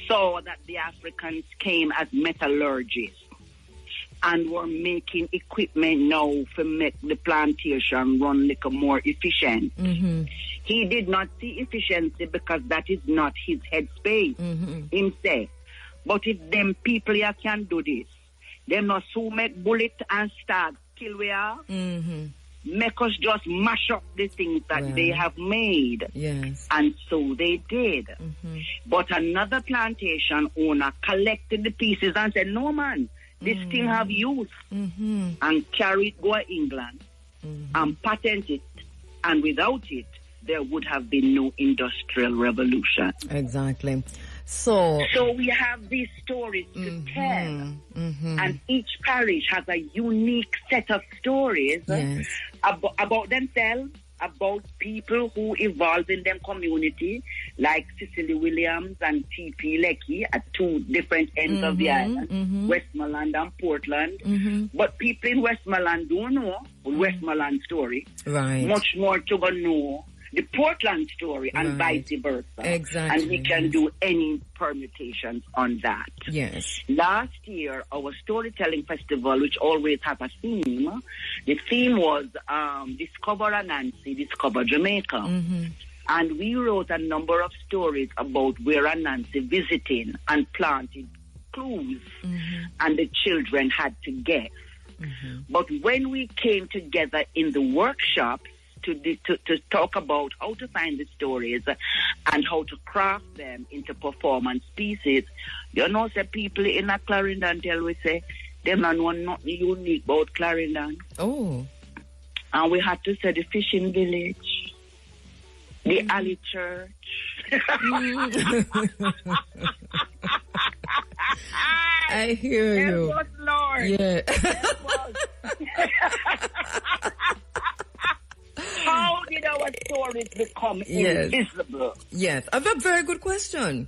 saw that the Africans came as metallurgists and were making equipment now to make the plantation run a little more efficient. He did not see efficiency because that is not his headspace. Him say, but if them people here can do this, them not so make bullet and start kill we are. Make us just mash up the things that they have made. Yes. And so they did. But another plantation owner collected the pieces and said, no man, this thing have use. And carry it go to England and patent it. And without it, there would have been no industrial revolution. Exactly. So we have these stories to tell. And each parish has a unique set of stories about themselves, about people who evolved in their community, like Cicely Williams and T.P. Lecky at two different ends of the island, Westmoreland and Portland. But people in Westmoreland don't know Westmoreland story. Right. Much more to go know the Portland story and vice versa. Exactly. And we can do any permutations on that. Yes. Last year, our storytelling festival, which always have a theme, the theme was Discover Anansi, Discover Jamaica. And we wrote a number of stories about where Anansi visiting and planted clues, and the children had to guess. But when we came together in the workshops, to talk about how to find the stories and how to craft them into performance pieces. You know, say people in a Clarendon tell we say, them not know nothing unique about Clarendon. Oh. And we had to say the fishing village, the alley church. I hear you. Help us, Lord. Yeah. Help us. How did our stories become invisible? Yes, a very good question.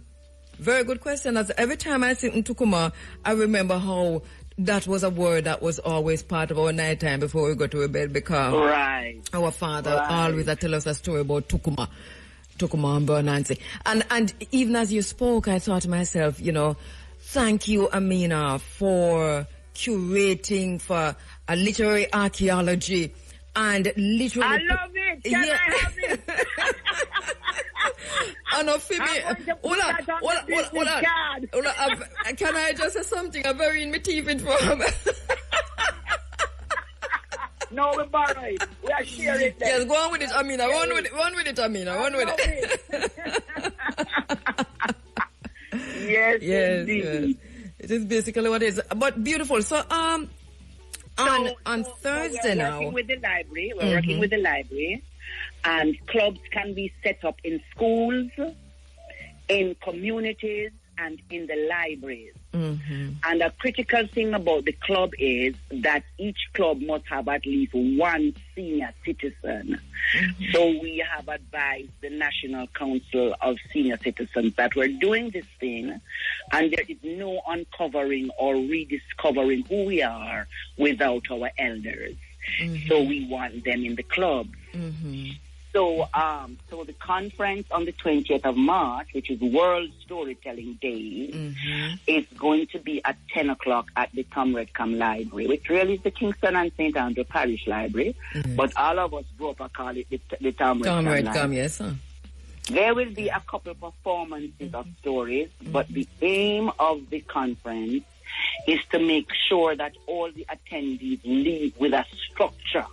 Very good question. As every time I sit in Tukuma, I remember how that was a word that was always part of our nighttime before we go to bed, because our father always tell us a story about Tukuma and Bernancy. And even as you spoke, I thought to myself, you know, thank you, Amina, for curating for a literary archaeology. And literally, I love it. Can I have it? I know, Phoebe. Hold on. Can I just say something? A very inventive from. No, we borrow it. We are sharing it. Yes, go on with it, Amina. Run with it, Amina. Run with it. Yes, indeed. Yes. It is basically what it is. But beautiful. So, On Thursday we're now. working with the library. We're working with the library. And clubs can be set up in schools, in communities, and in the libraries. And a critical thing about the club is that each club must have at least one senior citizen. So we have advised the National Council of Senior Citizens that we're doing this thing, and there is no uncovering or rediscovering who we are without our elders. So we want them in the club. So the conference on the 20th of March, which is World Storytelling Day, is going to be at 10 o'clock at the Tom Redcom Library, which really is the Kingston and St. Andrew Parish Library. But all of us grew up and call it the Tom Redcom Library. Yes, sir. There will be a couple of performances of stories, but the aim of the conference is to make sure that all the attendees leave with a structure.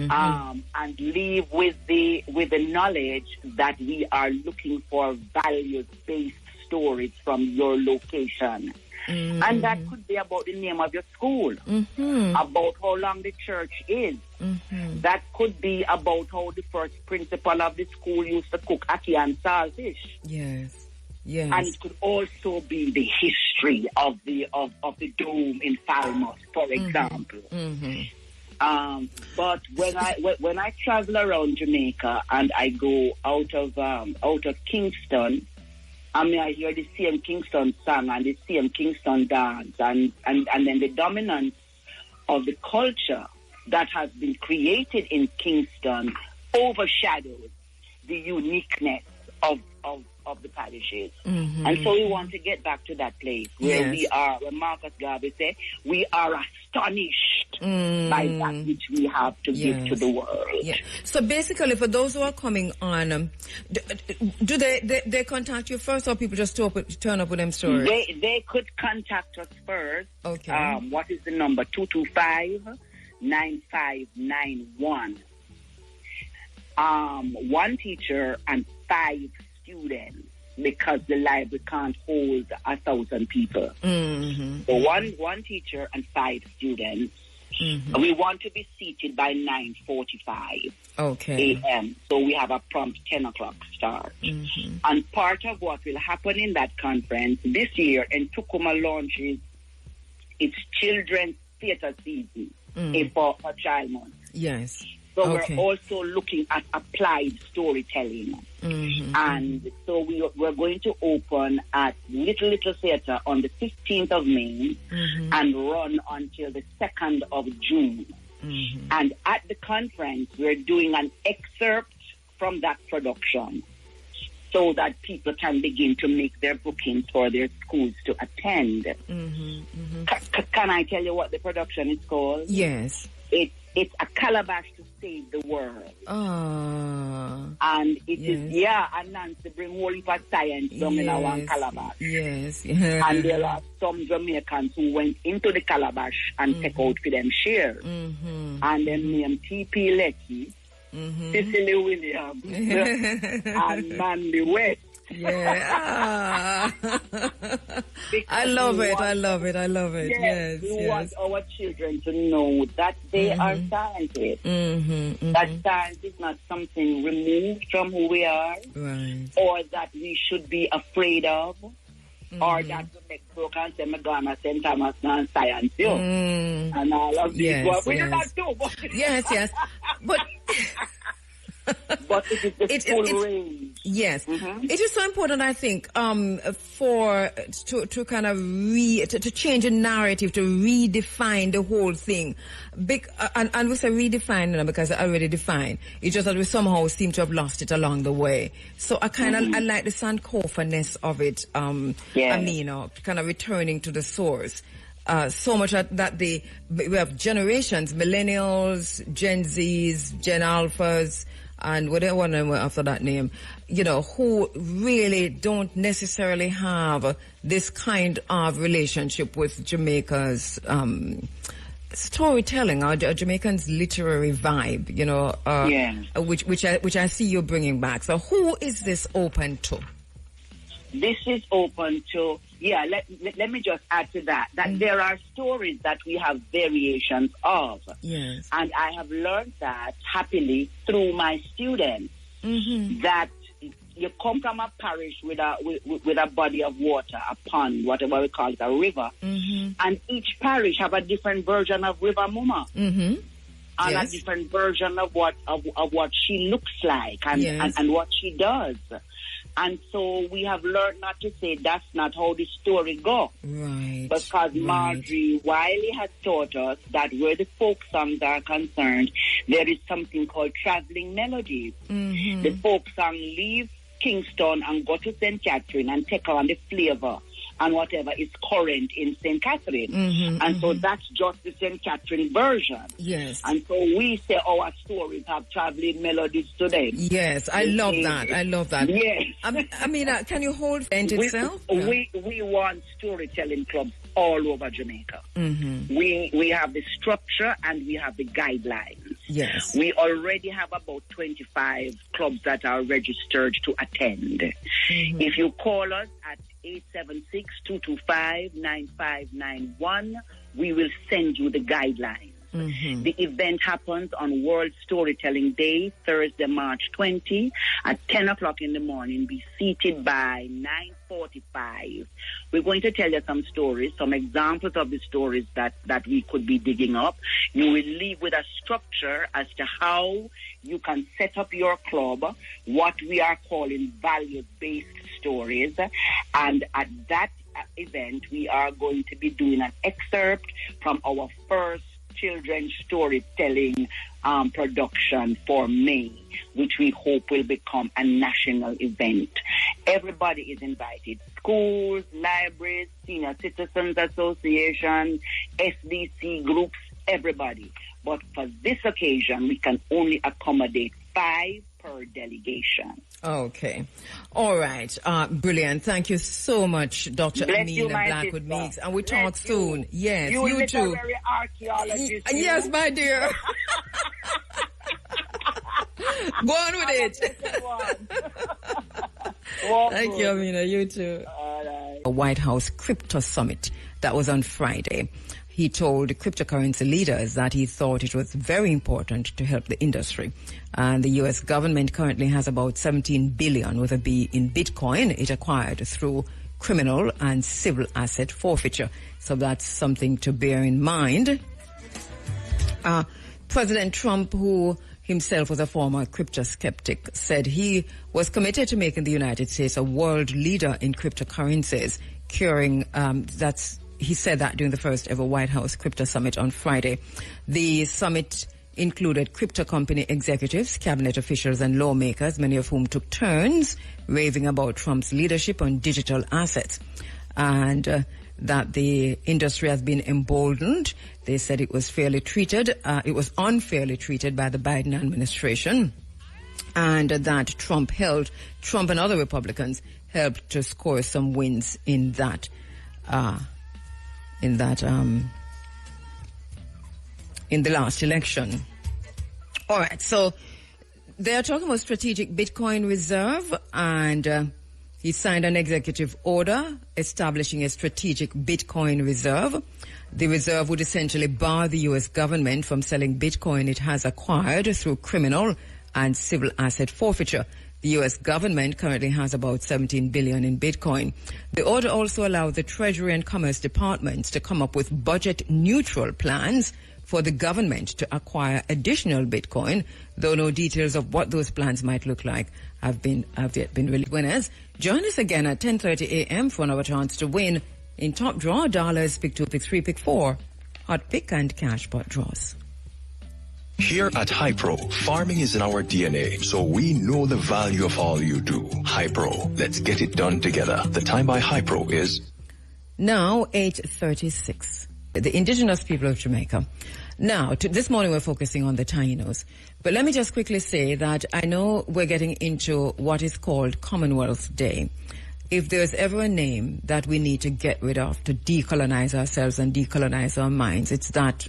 And leave with the knowledge that we are looking for values-based stories from your location. And that could be about the name of your school, about how long the church is. That could be about how the first principal of the school used to cook ackee and saltfish. Yes. And it could also be the history of the dome in Falmouth, for example. But when I travel around Jamaica and I go out of Kingston, I mean, I hear the same Kingston song and the same Kingston dance, and then the dominance of the culture that has been created in Kingston overshadows the uniqueness of the parishes. And so we want to get back to that place where we are, where Marcus Garvey said, we are astonished by that which we have to give to the world. So basically, for those who are coming on, do they contact you first, or people just turn up with them stories? They could contact us first. Okay. What is the number? 225-9591. One teacher and 5 students, because the library can't hold 1,000 people. So one teacher and 5 students. We want to be seated by 9:45 a.m. So we have a prompt 10 o'clock start. And part of what will happen in that conference this year, and Tukuma launches its children's theater season for Child Month. Yes. So we're also looking at applied storytelling. And so we're going to open at Little Theatre on the 15th of May and run until the 2nd of June. And at the conference, we're doing an excerpt from that production so that people can begin to make their bookings for their schools to attend. Can I tell you what the production is called? Yes. It's a calabash to save the world. And it is, and Nancy bring whole heap of science down in one calabash. Yes. And there are some Jamaicans who went into the calabash and take out for them share. And them named T.P. Leckie, Cicely Williams, and Mandy West. I love it. Yes. We want our children to know that they are scientists. That science is not something removed from who we are, or that we should be afraid of, or that the next broken say Madonna St. Thomas and science, and all of these. We do not do. Yes. But but it is the full range. Yes. It is so important, I think, to kind of to change the narrative, to redefine the whole thing. And we say redefine because it's already defined. It's just that we somehow seem to have lost it along the way. So I kind of I like the Sankofa-ness of it. I mean, kind of returning to the source. So much that we have generations, millennials, Gen Zs, Gen Alphas, and whatever one after that name, who really don't necessarily have this kind of relationship with Jamaica's storytelling or Jamaican's literary vibe, which I see you bringing back. So who is this open to? This is open to Yeah, let me just add to that, there are stories that we have variations of. Yes. And I have learned that happily through my students, that you come from a parish with a body of water, a pond, whatever we call it, a river, and each parish have a different version of River Mama. And a different version of what she looks like and what she does. And so we have learned not to say that's not how the story goes. Right. Because Marjorie Wiley has taught us that where the folk songs are concerned, there is something called traveling melodies. The folk song leaves Kingston and go to St. Catherine and take on the flavor and whatever is current in St. Catherine. And so that's just the St. Catherine version. Yes. And so we say our stories have traveling melodies to them. Yes, I love that. I love that. Yes. I mean, can you hold it itself? We want storytelling clubs all over Jamaica. We have the structure and we have the guidelines. Yes. We already have about 25 clubs that are registered to attend. If you call us at 876-225-9591, we will send you the guidelines. The event happens on World Storytelling Day, Thursday, March 20, at 10 o'clock in the morning. Be seated by 9:45. We're going to tell you some stories, some examples of the stories that we could be digging up. You will leave with a structure as to how you can set up your club, what we are calling values-based stories. And at that event, we are going to be doing an excerpt from our first children's storytelling production for May, which we hope will become a national event. Everybody is invited. Schools, libraries, Senior Citizens Association, SDC groups, everybody. But for this occasion, we can only accommodate 5 per delegation. Okay. All right. Brilliant. Thank you so much, Dr. Amina Blackwood Meeks. And we talk soon. Yes, you too. Archaeologist. Yes, my dear. Go on with it. Thank you, Amina. You too. All right. A White House Crypto Summit that was on Friday. He told cryptocurrency leaders that he thought it was very important to help the industry. And the U.S. government currently has about 17 billion with a B in Bitcoin it acquired through criminal and civil asset forfeiture. So that's something to bear in mind. President Trump, who himself was a former crypto skeptic, said he was committed to making the United States a world leader in cryptocurrencies, he said that during the first ever White House Crypto Summit on Friday. The summit included crypto company executives, cabinet officials, and lawmakers, many of whom took turns raving about Trump's leadership on digital assets, and that the industry has been emboldened. They said it was unfairly treated by the Biden administration, and that Trump and other Republicans helped to score some wins in the last election. All right, so they are talking about strategic Bitcoin reserve, and he signed an executive order establishing a strategic Bitcoin reserve. The reserve would essentially bar the U.S. government from selling Bitcoin it has acquired through criminal and civil asset forfeiture. The U.S. government currently has about 17 billion in Bitcoin. The order also allowed the Treasury and Commerce departments to come up with budget-neutral plans for the government to acquire additional Bitcoin, though no details of what those plans might look like have yet been released. Winners, join us again at 10:30 a.m. for another chance to win in Top Draw, dollars, pick 2, pick 3, pick 4, hot pick and cash pot draws. Here at Hypro, farming is in our DNA, so we know the value of all you do. Hypro, let's get it done together. The time by Hypro is now 8:36. The indigenous people of Jamaica. Now, this morning we're focusing on the Tainos. But let me just quickly say that I know we're getting into what is called Commonwealth Day. If there's ever a name that we need to get rid of to decolonize ourselves and decolonize our minds, it's that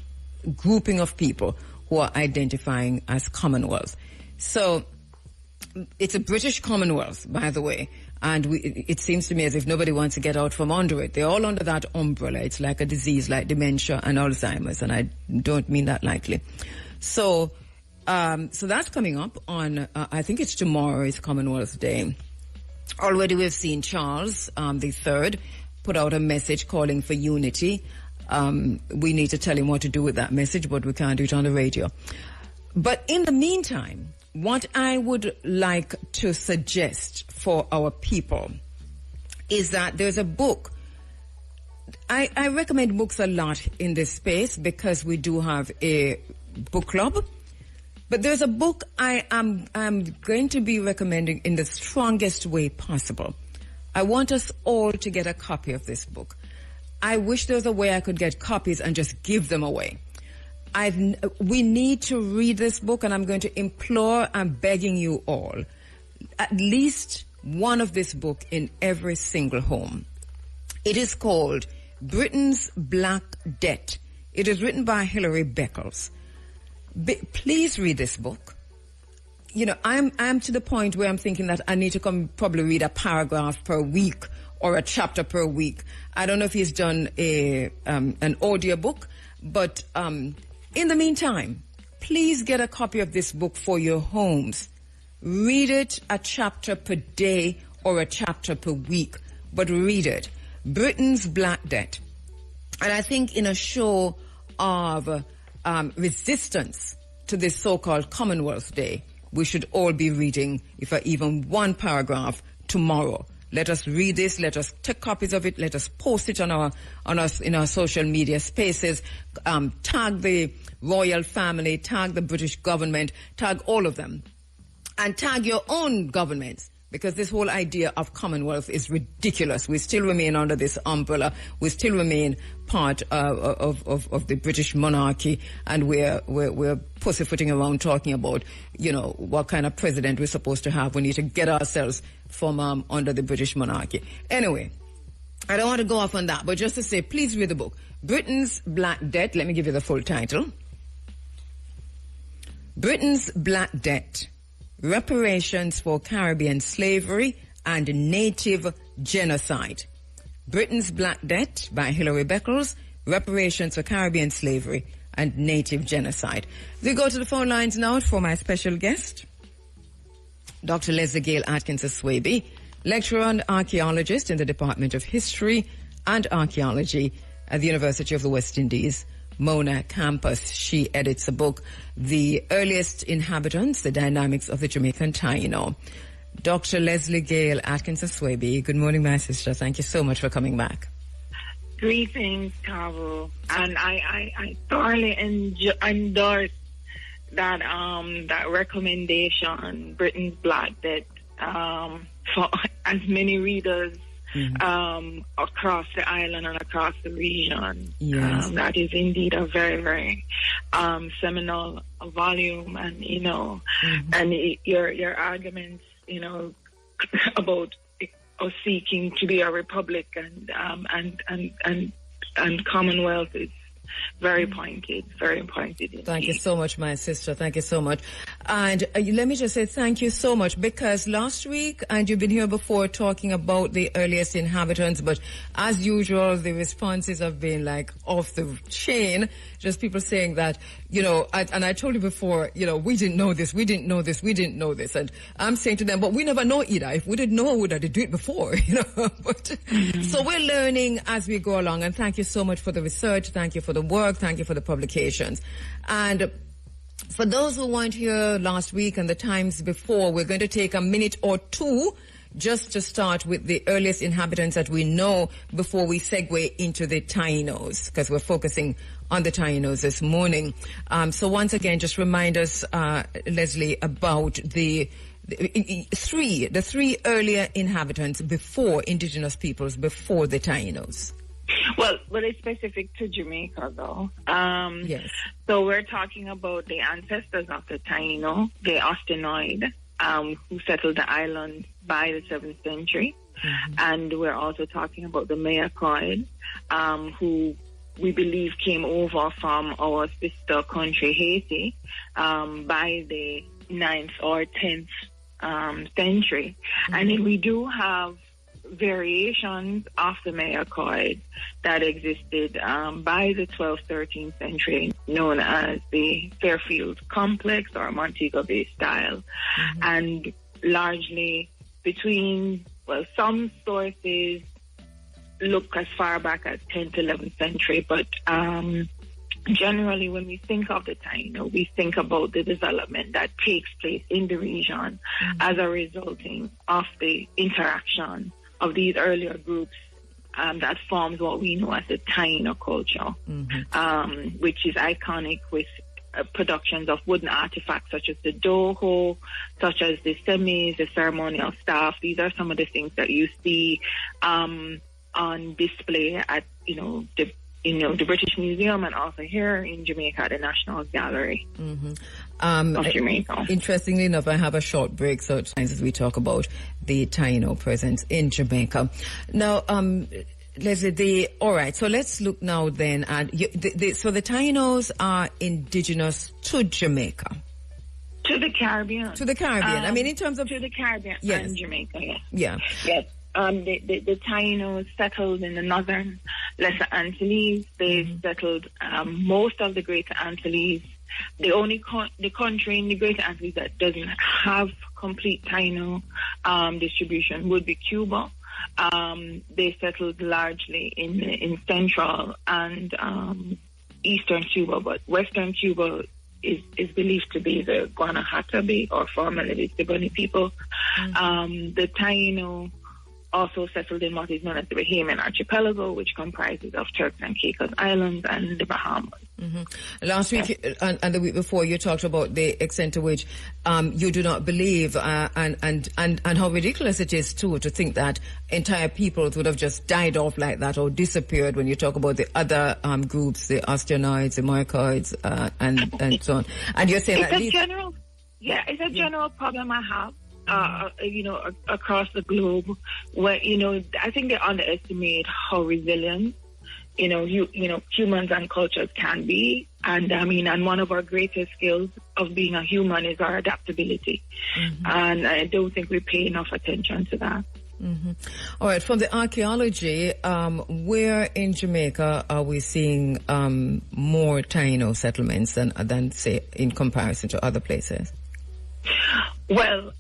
grouping of people who are identifying as Commonwealth. So it's a British Commonwealth, by the way, and it seems to me as if nobody wants to get out from under it. They're all under that umbrella. It's like a disease like dementia and Alzheimer's, and I don't mean that lightly. So that's coming up on, I think it's tomorrow, is Commonwealth Day. Already we've seen Charles the Third put out a message calling for unity. We need to tell him what to do with that message, but we can't do it on the radio. But in the meantime, what I would like to suggest for our people is that there's a book. I recommend books a lot in this space because we do have a book club. But there's a book I'm going to be recommending in the strongest way possible. I want us all to get a copy of this book. I wish there was a way I could get copies and just give them away. We need to read this book, and I'm going to implore, I'm begging you all, at least one of this book in every single home. It is called Britain's Black Debt. It is written by Hilary Beckles. Please read this book. You know, I'm to the point where I'm thinking that I need to probably read a paragraph per week or a chapter per week. I don't know if he's done an audio book, but in the meantime, please get a copy of this book for your homes. Read it a chapter per day or a chapter per week, but read it. Britain's Black Debt. And I think in a show of resistance to this so-called Commonwealth Day, we should all be reading, if even one paragraph, tomorrow. Let us read this. Let us take copies of it. Let us post it in our social media spaces. Tag the royal family. Tag the British government. Tag all of them, and tag your own governments. Because this whole idea of Commonwealth is ridiculous. We still remain under this umbrella. We still remain part of the British monarchy, and we're pussyfooting around talking about, you know, what kind of president we're supposed to have. We need to get ourselves from under the British monarchy. Anyway, I don't want to go off on that, but just to say, please read the book. Britain's Black Debt. Let me give you the full title. Britain's Black Debt. Reparations for Caribbean Slavery and Native Genocide. Britain's Black Debt by Hilary Beckles, Reparations for Caribbean Slavery and Native Genocide. We go to the phone lines now for my special guest, Dr. Leslie Gale Atkins-Aswaby, lecturer and archaeologist in the Department of History and Archaeology at the University of the West Indies, Mona campus. She edits a book, The Earliest Inhabitants, The Dynamics of the Jamaican Taino. Dr. Leslie Gale Atkins-Aswaby, good morning, my sister. Thank you so much for coming back. Greetings, Kabu. And I thoroughly endorse that recommendation, Britain's Black Debt, for as many readers across the island and across the region. Yes. That is indeed a very, very seminal volume, and and your arguments, about us seeking to be a republic and Commonwealth is very pointed, very pointed indeed. Thank you so much, my sister. Thank you so much. And let me just say thank you so much, because last week, and you've been here before talking about the earliest inhabitants, but as usual, the responses have been like off the chain. Just people saying that, and I told you before, we didn't know this, we didn't know this, we didn't know this. And I'm saying to them, but we never know either. If we didn't know, we would have do it before, But, So we're learning as we go along. And thank you so much for the research. Thank you for the work. Thank you for the publications. And for those who weren't here last week and the times before, we're going to take a minute or two just to start with the earliest inhabitants that we know before we segue into the Tainos, because we're focusing on the Tainos this morning. So once again, just remind us, Leslie, about the three earlier inhabitants before indigenous peoples, before the Tainos. Well, it's specific to Jamaica, though. Yes. So we're talking about the ancestors of the Taino, the Ostinoid, who settled the island by the 7th century. Mm-hmm. And we're also talking about the Mayacoid, who we believe came over from our sister country, Haiti, by the 9th or 10th century. And then we do have variations of the Mayakoid that existed by the 12th, 13th century, known as the Fairfield Complex or Montego Bay style. And largely between, well, some sources look as far back as 10th, 11th century, but generally when we think of the Taino, we think about the development that takes place in the region as a resulting of the interaction of these earlier groups that forms what we know as the Taino culture, which is iconic with productions of wooden artifacts such as the doho, such as the semis, the ceremonial staff. These are some of the things that you see on display at the British Museum and also here in Jamaica at the National Gallery of Jamaica. Interestingly enough, I have a short break, so it's as we talk about the Taino presence in Jamaica. Now, Leslie, all right, so let's look now then at, so the Tainos are indigenous to Jamaica. To the Caribbean. To the Caribbean. I mean, in terms of... To the Caribbean and Jamaica, yes. Yeah. Yes. The Tainos settled in the northern Lesser Antilles. They settled most of the Greater Antilles. The only the country in the Greater Antilles that doesn't have complete Taino distribution would be Cuba. They settled largely in central and eastern Cuba, but western Cuba is believed to be the Guanahatabey, or formerly the Siboney people. The Taino also settled in what is known as the Bahamian Archipelago, which comprises of Turks and Caicos Islands and the Bahamas. Last week and the week before, you talked about the extent to which you do not believe, and how ridiculous it is too to think that entire peoples would have just died off like that or disappeared. When you talk about the other groups, the Osteonoids, the Marcoids, and so on, and you're saying it's a general problem I have. Across the globe, where I think they underestimate how resilient humans and cultures can be, and one of our greatest skills of being a human is our adaptability, and I don't think we pay enough attention to that. All right, from the archaeology, where in Jamaica are we seeing more Taino settlements than say in comparison to other places? Well,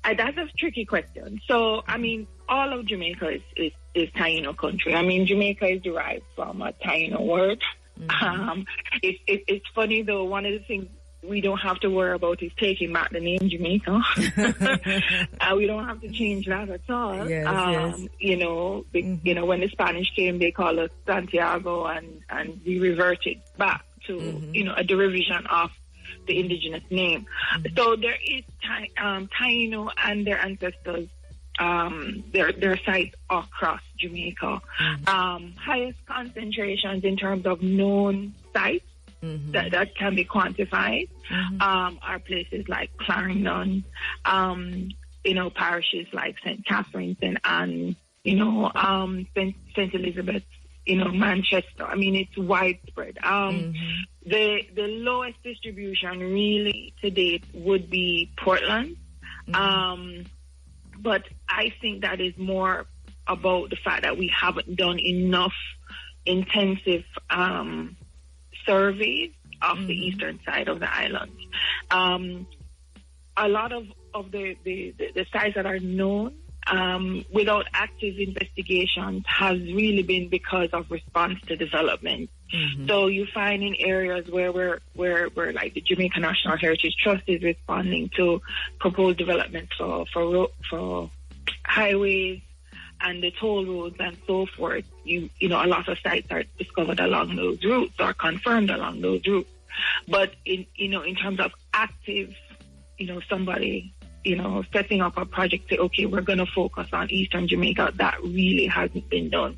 that's a tricky question. So, all of Jamaica is Taino country. Jamaica is derived from a Taino word. It's funny though. One of the things we don't have to worry about is taking back the name Jamaica. We don't have to change that at all. Yes. When the Spanish came, they called us Santiago, and we reverted back to a derivation of the indigenous name. So there is Taino and their ancestors, their sites across Jamaica. Highest concentrations in terms of known sites that can be quantified are places like Clarendon, parishes like St. Catherine, St. Anne, St. Elizabeth, Manchester. It's widespread. The lowest distribution really to date would be Portland. But I think that is more about the fact that we haven't done enough intensive surveys of the eastern side of the island. A lot of the sites that are known without active investigations has really been because of response to development. So you find in areas where we're like the Jamaica National Heritage Trust is responding to proposed developments for highways and the toll roads and so forth. A lot of sites are discovered along those routes or confirmed along those routes. But in terms of active, somebody setting up a project, say, okay, we're going to focus on Eastern Jamaica, that really hasn't been done.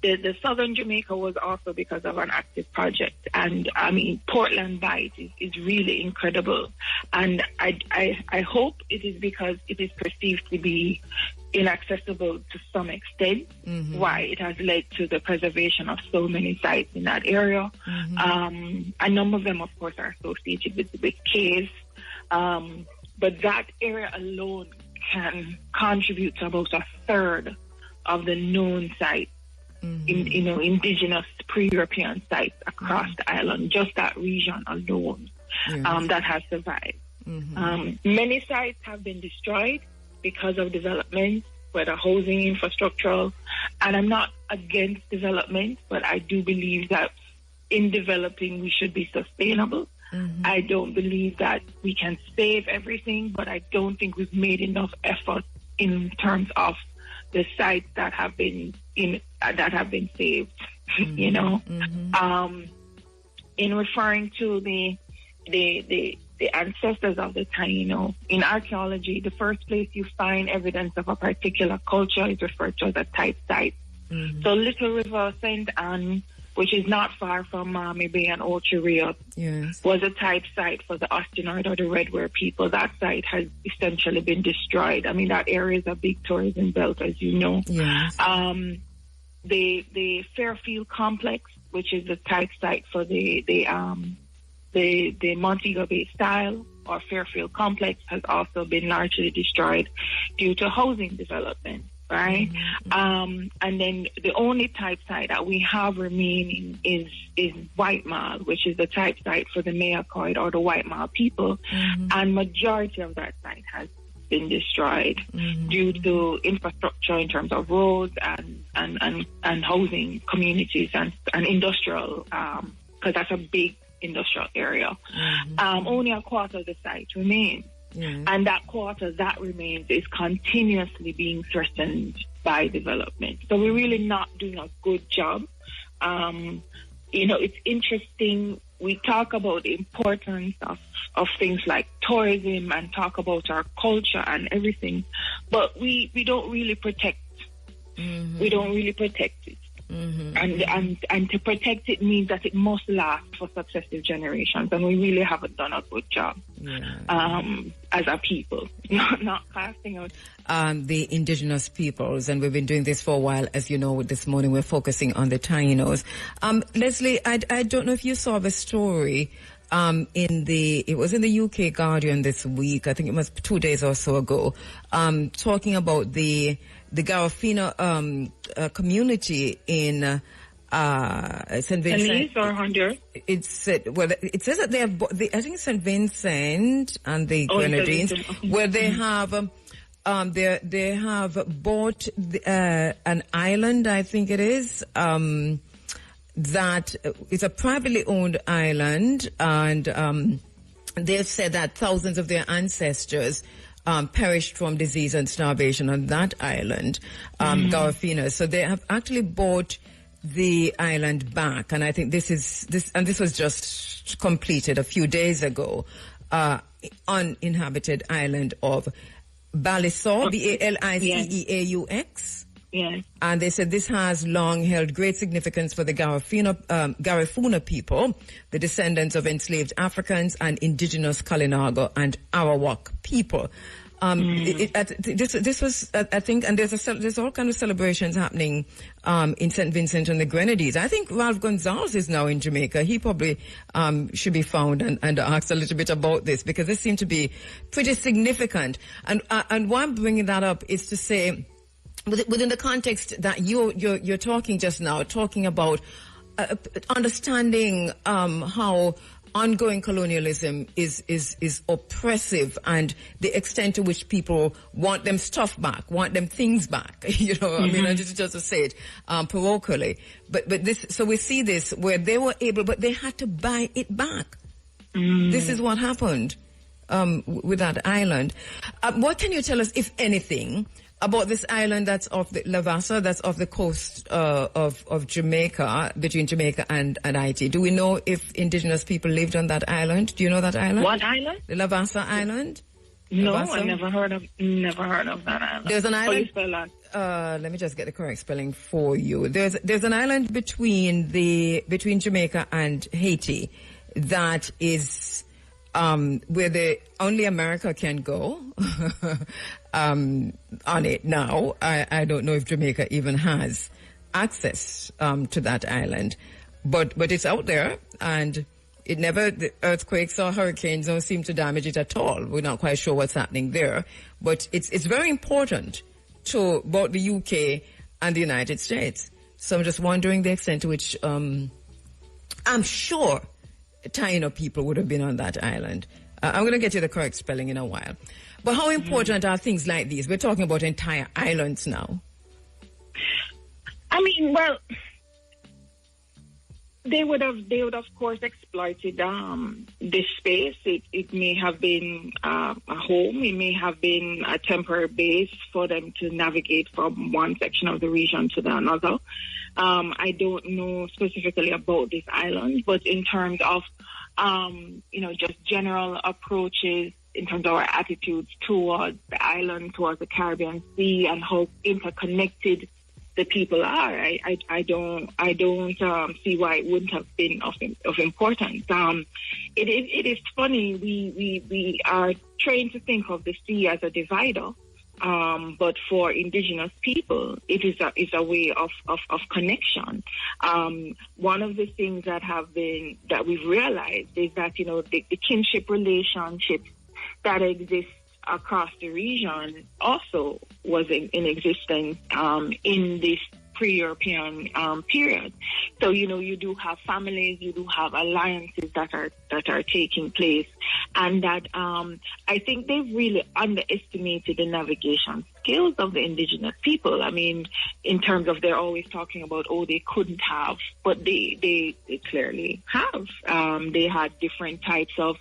The Southern Jamaica was also because of an active project. And, Portland Bight is really incredible. And I hope it is because it is perceived to be inaccessible to some extent, why it has led to the preservation of so many sites in that area. A number of them, of course, are associated with caves, but that area alone can contribute to about a third of the known sites, indigenous pre-European sites across the island, just that region alone, that has survived. Many sites have been destroyed because of development, whether housing, infrastructural, and I'm not against development, but I do believe that in developing we should be sustainable. I don't believe that we can save everything, but I don't think we've made enough effort in terms of the sites that have been saved. In referring to the ancestors of the Taino, in archaeology, the first place you find evidence of a particular culture is referred to as a type site. So Little River, St. Anne, which is not far from Miami Bay and Ochiria, was a type site for the Ostinoid or the Red Ware people. That site has essentially been destroyed. I mean, that area is a big tourism belt, as you know. The Fairfield complex, which is the type site for the Montego Bay style or Fairfield complex, has also been largely destroyed due to housing development. Right? And then the only type site that we have remaining is White Mall, which is the type site for the Mayakoid or the White Mall people. And majority of that site has been destroyed due to infrastructure in terms of roads and housing communities and industrial, because that's a big industrial area. Only a quarter of the site remains. And that quarter that remains is continuously being threatened by development. So we're really not doing a good job. It's interesting. We talk about the importance of things like tourism and talk about our culture and everything, but we don't really protect. We don't really protect it. And to protect it means that it must last for successive generations, and we really haven't done a good job as a people, not casting out the indigenous peoples, and we've been doing this for a while. As you know, this morning we're focusing on the Tainos. Leslie, I don't know if you saw the story. It was in the UK Guardian this week. I think it was 2 days or so ago, talking about the Garifuna community in St. Vincent or Honduras. It says that they have. I think St. Vincent and the Grenadines, where they have. They have bought an island. I think it is. That is a privately owned island, and they've said that thousands of their ancestors perished from disease and starvation on that island, Garifuna. So they have actually bought the island back, and I think this was just completed a few days ago, uninhabited island of Balisaux, Baliceaux. Yes. And they said this has long held great significance for the Garifuna people, the descendants of enslaved Africans and indigenous Kalinago and Arawak people. This was, I think, and there's all kind of celebrations happening in St. Vincent and the Grenadines. I think Ralph Gonzalez is now in Jamaica. He probably should be found and asked a little bit about this, because this seemed to be pretty significant. And why I'm bringing that up is to say, within the context that you're talking just now, talking about understanding how ongoing colonialism is oppressive, and the extent to which people want them stuff back, want them things back. I mean, just to say it parochially. But this, so we see this where they were able, but they had to buy it back. This is what happened with that island. What can you tell us, if anything, about this island that's off the Lavassa, that's off the coast of Jamaica, between Jamaica and Haiti? Do we know if indigenous people lived on that island? Do you know that island? What island? The Lavassa Island? No, Lavassa? I never heard of that island. There's an island. How do you spell that? Let me just get the correct spelling for you. There's an island between Jamaica and Haiti that is where only America can go on it now. I don't know if Jamaica even has access to that island, but it's out there, and the earthquakes or hurricanes don't seem to damage it at all. We're not quite sure what's happening there, but it's very important to both the UK and the United States. So I'm just wondering the extent to which I'm sure Taino people would have been on that island. I'm going to get you the correct spelling in a while. But how important are things like these? We're talking about entire islands now. I mean, well, they would have of course exploited this space. It may have been a home. It may have been a temporary base for them to navigate from one section of the region to the another. I don't know specifically about this island, but in terms of just general approaches, in terms of our attitudes towards the island, towards the Caribbean Sea, and how interconnected the people are, I don't see why it wouldn't have been of importance. It is funny, we are trained to think of the sea as a divider, but for indigenous people, it is a way of connection. One of the things that we've realized is that the kinship relationships that exist across the region also was in existence in this pre-European period. So you do have families, you do have alliances that are taking place, and that I think they've really underestimated the navigation skills of the indigenous people. I mean, in terms of they're always talking about they couldn't have, but they clearly have. They had different types of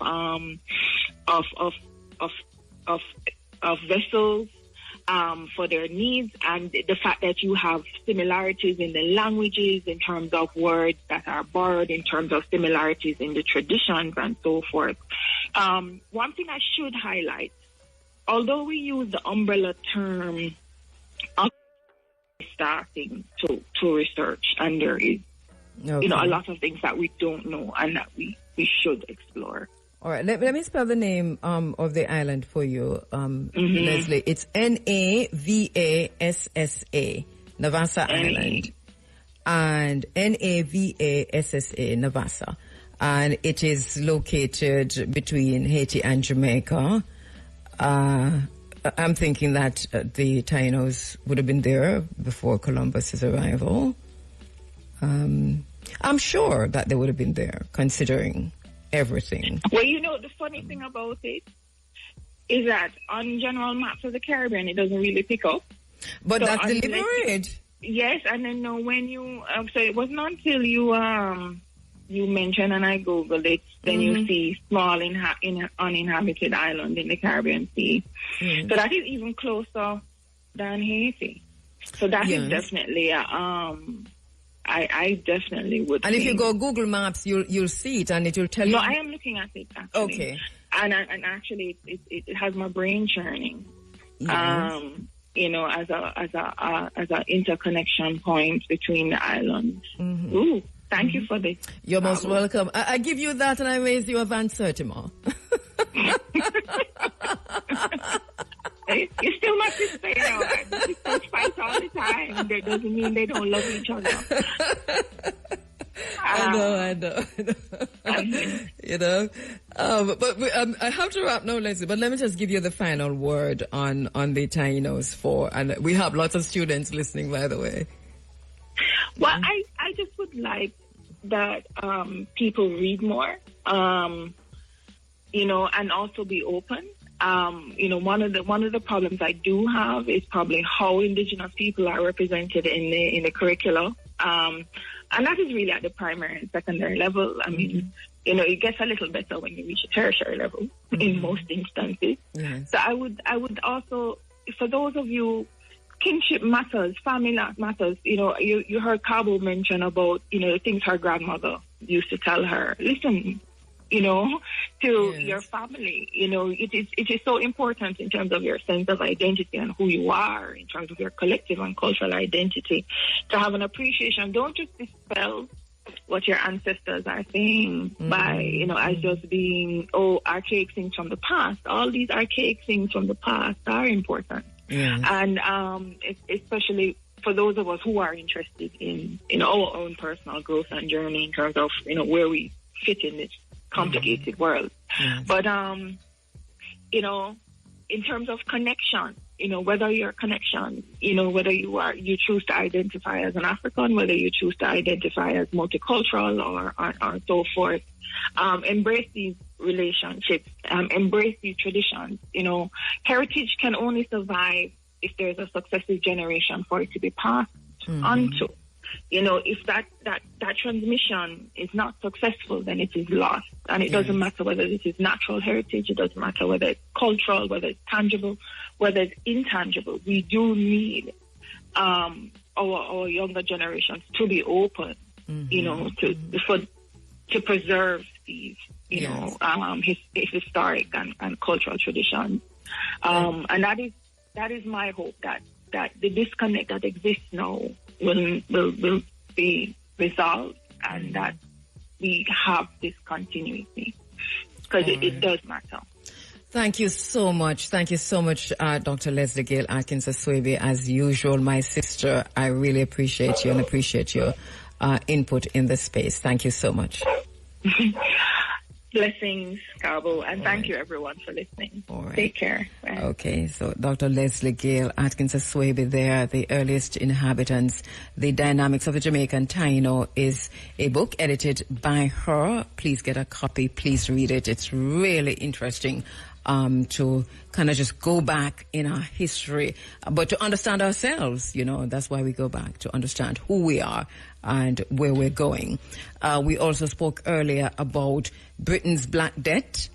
vessels for their needs, and the fact that you have similarities in the languages, in terms of words that are borrowed, in terms of similarities in the traditions and so forth. One thing I should highlight, although we use the umbrella term of starting to research, and there is a lot of things that we don't know and that we should explore. All right, let me spell the name of the island for you, Leslie. It's Navassa, Navassa Island. And Navassa, Navassa. And it is located between Haiti and Jamaica. I'm thinking that the Tainos would have been there before Columbus's arrival. I'm sure that they would have been there, considering everything. Well, the funny thing about it is that on general maps of the Caribbean, it doesn't really pick up. But so that's deliberate. Yes, and then when you so it wasn't until you mentioned and I googled it, then you see small uninhabited island in the Caribbean Sea. So that is even closer than Haiti. So that is definitely I definitely would. And if you go Google Maps, you'll see it, and it will tell you. No, I am looking at it actually. Okay. And actually, it has my brain churning. Yes. As a interconnection point between the islands. Ooh, thank you for this. You're most welcome. I give you that, and I raise you a Van Sertima. You still must say they fight all the time. That doesn't mean they don't love each other. I know. But I have to wrap now, Leslie. But let me just give you the final word on the Tainos and we have lots of students listening, by the way. Well, I just would like that people read more, and also be open. One of the problems I do have is probably how Indigenous people are represented in the curricula, and that is really at the primary and secondary level. I mean, it gets a little better when you reach a tertiary level in most instances. Yes. So I would also, for those of you, kinship matters, family matters. You heard Kabu mention about the things her grandmother used to tell her. Listen. To your family. It is so important in terms of your sense of identity and who you are, in terms of your collective and cultural identity, to have an appreciation. Don't just dispel what your ancestors are saying by, you know, as just being, archaic things from the past. All these archaic things from the past are important. And especially for those of us who are interested in our own personal growth and journey in terms of, you know, where we fit in this complicated world. But, you know, in terms of connection, you know, whether your connection, you know, whether you choose to identify as an African, whether you choose to identify as multicultural or so forth, embrace these relationships, embrace these traditions. You know, heritage can only survive if there's a successive generation for it to be passed on to. You know, if that transmission is not successful, then it is lost. And it doesn't matter whether this is natural heritage, it doesn't matter whether it's cultural, whether it's tangible, whether it's intangible. We do need our younger generations to be open, you know, to preserve these, you know, historic and cultural traditions. And that is my hope, that the disconnect that exists now will be resolved, and that we have this continuity, because it does matter. Thank you so much. Thank you so much, Dr. Leslie Gale Atkins Aswebe. As usual, my sister, I really appreciate you and appreciate your input in this space. Thank you so much. Blessings, Kabu, and thank you everyone for listening. Take care. Bye. Okay, so Dr. Leslie Gale Atkins Aswebe there, The Earliest Inhabitants, The Dynamics of the Jamaican Taino, is a book edited by her. Please get a copy, please read it. It's really interesting to kind of just go back in our history, but to understand ourselves, you know, that's why we go back, to understand who we are and where we're going. We also spoke earlier about Britain's Black Debt,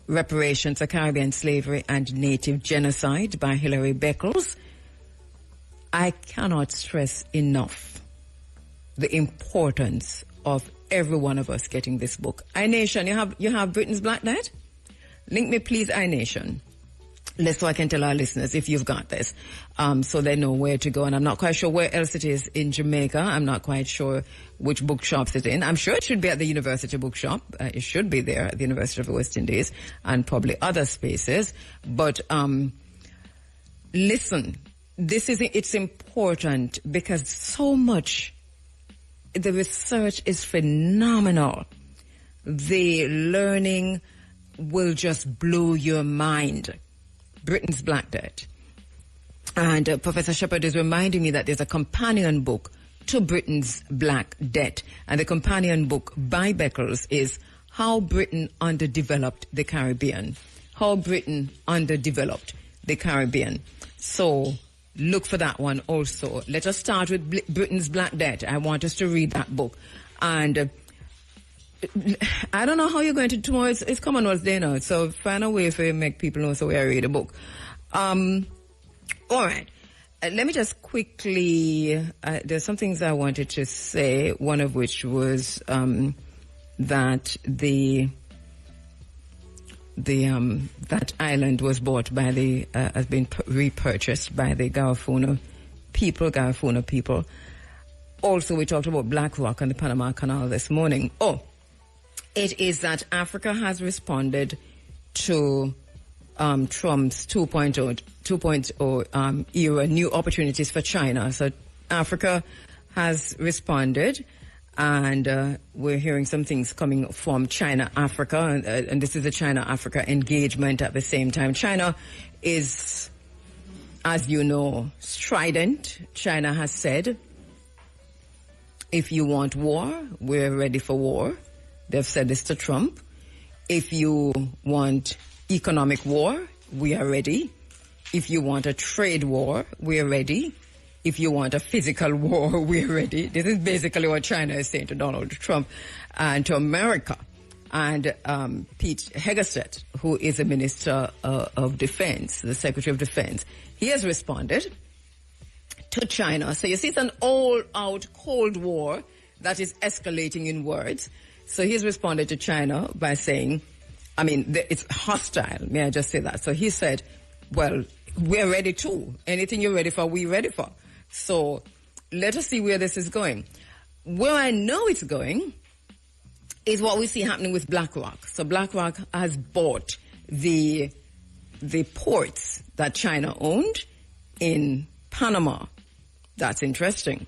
Reparations for Caribbean Slavery and Native Genocide by Hilary Beckles. I cannot stress enough the importance of every one of us getting this book. iNation, you have Britain's Black Debt? Link me, please, iNation. So I can tell our listeners if you've got this, so they know where to go. And I'm not quite sure where else it is in Jamaica. I'm not quite sure which bookshops it's in. I'm sure it should be at the University Bookshop. It should be there at the University of the West Indies and probably other spaces. But listen, it's important because so much, the research is phenomenal. The learning will just blow your mind. Britain's Black Debt. And Professor Shepherd is reminding me that there's a companion book to Britain's Black Debt. And the companion book by Beckles is How Britain Underdeveloped the Caribbean. How Britain Underdeveloped the Caribbean. So look for that one also. Let us start with Britain's Black Debt. I want us to read that book. And I don't know how you're going to tomorrow. It's Commonwealth Day now, so find a way for you to make people know so we read a book. All right. Let me just quickly, there's some things I wanted to say, one of which was that that island was bought by has been repurchased by the Garifuna people. Also, we talked about Black Rock and the Panama Canal this morning. It is that Africa has responded to Trump's 2.0 era, new opportunities for China. So Africa has responded, and we're hearing some things coming from China-Africa, and this is a China-Africa engagement at the same time. China is, as you know, strident. China has said, if you want war, we're ready for war. They've said this to Trump. If you want economic war, we are ready. If you want a trade war, we are ready. If you want a physical war, we are ready. This is basically what China is saying to Donald Trump and to America. And Pete Hegseth, who is a Minister of Defense, the Secretary of Defense, he has responded to China. So you see, it's an all-out Cold War that is escalating in words. So he's responded to China by saying, it's hostile. May I just say that? So he said, well, we're ready too. Anything you're ready for, we're ready for. So let us see where this is going. where I know it's going is what we see happening with BlackRock. So BlackRock has bought the ports that China owned in Panama. That's interesting.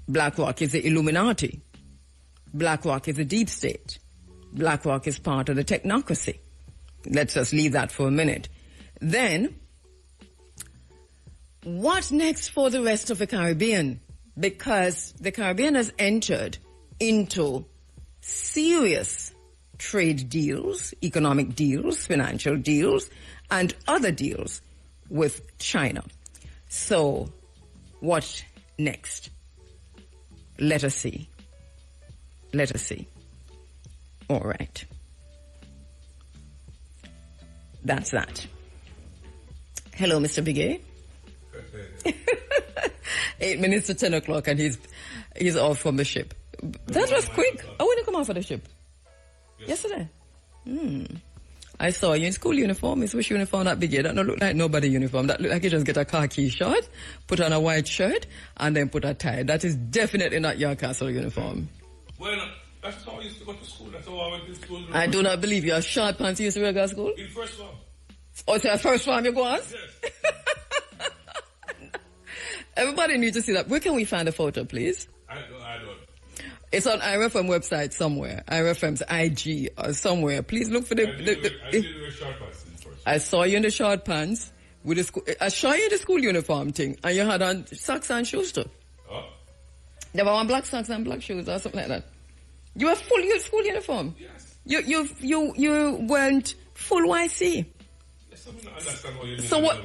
BlackRock is the Illuminati. BlackRock is the deep state. BlackRock is part of the technocracy. Let's just leave that for a minute. Then, what next for the rest of the Caribbean? Because the Caribbean has entered into serious trade deals, economic deals, financial deals, and other deals with China. So, what next? Let us see. Let us see. All right. That's that. Hello, Mr. Bigay. 8 minutes to 10 o'clock and he's off from the ship. That was quick. Oh, when you come off of the ship? Yesterday. I saw you in school uniform. It's which uniform that Bigay? That don't look like nobody uniform. That look like you just get a khaki shirt, put on a white shirt, and then put a tie. That is definitely not your castle uniform. Well, that's how I used to go to school. That's how I went to school. I do not believe your short pants you used to wear to school? In first form. Oh, so first farm you go on? Yes. Everybody needs to see that. Where can we find a photo, please? I don't. It's on IRFM website somewhere. IRFM's IG or somewhere. Please look for I did wear short pants in first. I saw you in the short pants with the school. I saw you in the school uniform thing, and you had on socks and shoes too. Oh. There were on black socks and black shoes or something like that. You were full school uniform. Yes. You weren't full YC. So what?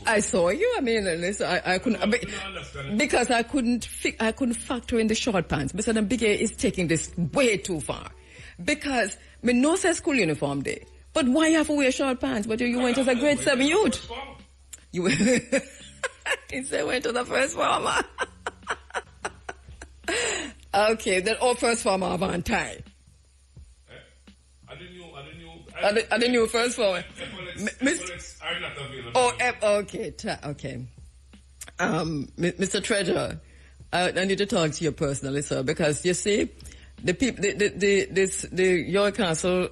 I saw you. I mean, listen, I couldn't because I couldn't factor in the short pants. But then Bigay is taking this way too far. Because me no say school uniform day, but why you have to wear short pants? But you went as a grade 7 youth. You went. He said went to the first farmer. Okay, then all first farmer have on tie. I didn't know first farmer. Okay. Mr. Treasurer, I need to talk to you personally, sir, because you see, the people, the York Castle,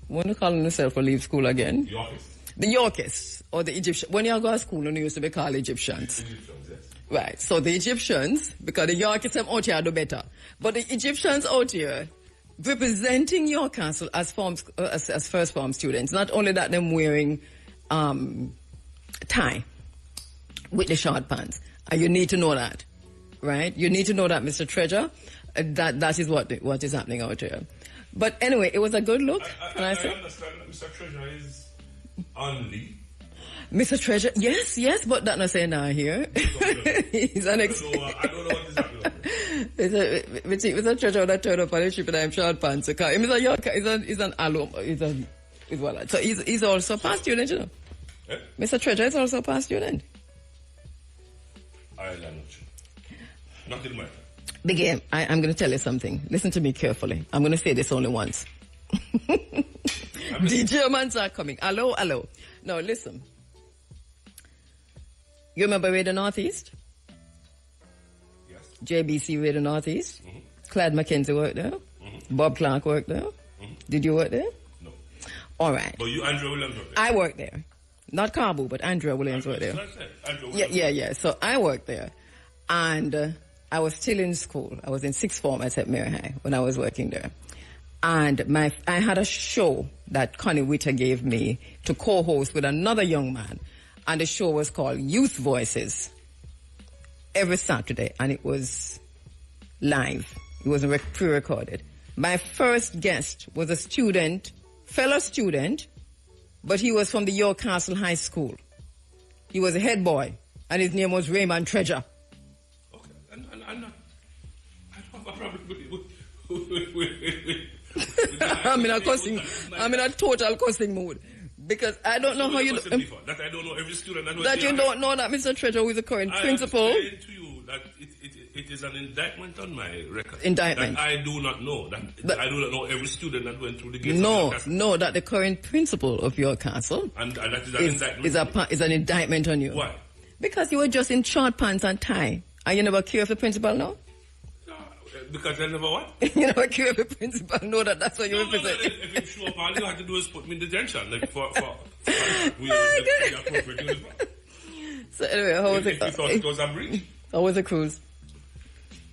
what do you call themselves for leave school again? The Yorkists, or the Egyptians. When you go to school, you used to be called Egyptians. Yes. Right, so the Egyptians, because the Yorkists have out here do better, but the Egyptians out here, representing your castle as first form students. Not only that, them wearing tie with the short pants. And you need to know that, right? You need to know that, Mr. Treasurer. That is what is happening out here. But anyway, it was a good look. I understand that Mr. Treasurer is on leave. Mr. Treasurer, yes, but that's not saying now here. He's an I don't know what is happening. Mr. Treasurer that turned up on the ship and I'm short pants. He's an alum. So he's also a past student, you know. Eh? Mr. Treasurer is also a past student. I'm not sure. Not in my time. Bigay, I'm going to tell you something. Listen to me carefully. I'm going to say this only once. The Germans are coming. Hello. Now listen. You remember Radio Northeast? Yes. JBC Radio Northeast? Mm-hmm. Clyde McKenzie worked there? Mm-hmm. Bob Clark worked there? Mm-hmm. Did you work there? No. All right. But you, Andrew Williams worked there? I worked there. Not Kabu, but Andrew Williams worked there. Yeah. So I worked there. And I was still in school. I was in sixth form at St. Mary High when I was working there. And I had a show that Connie Witter gave me to co-host with another young man. And the show was called Youth Voices every Saturday. And it was live. It wasn't pre-recorded. My first guest was a fellow student, but he was from the York Castle High School. He was a head boy, and his name was Raymond Treasure. Okay, and I don't have a problem with I'm in a total cussing mood. Because I don't know how you... that I don't know every student that that you don't know that Mr. Treasure, who is the current principal... I am saying to you that it is an indictment on my record. Indictment. That I do not know. That I do not know every student that went through the gates No, that the current principal of your castle... And that is an indictment. Is an indictment on you. Why? Because you were just in short pants and tie. And you never care if the principal know? No, Because I never what? You never give every principal know that that's what you represent. If you show up, all you have to do is put me in detention. Like for the appropriate uniform. So anyway, how was it? If you thought it was a breach. How was the cruise?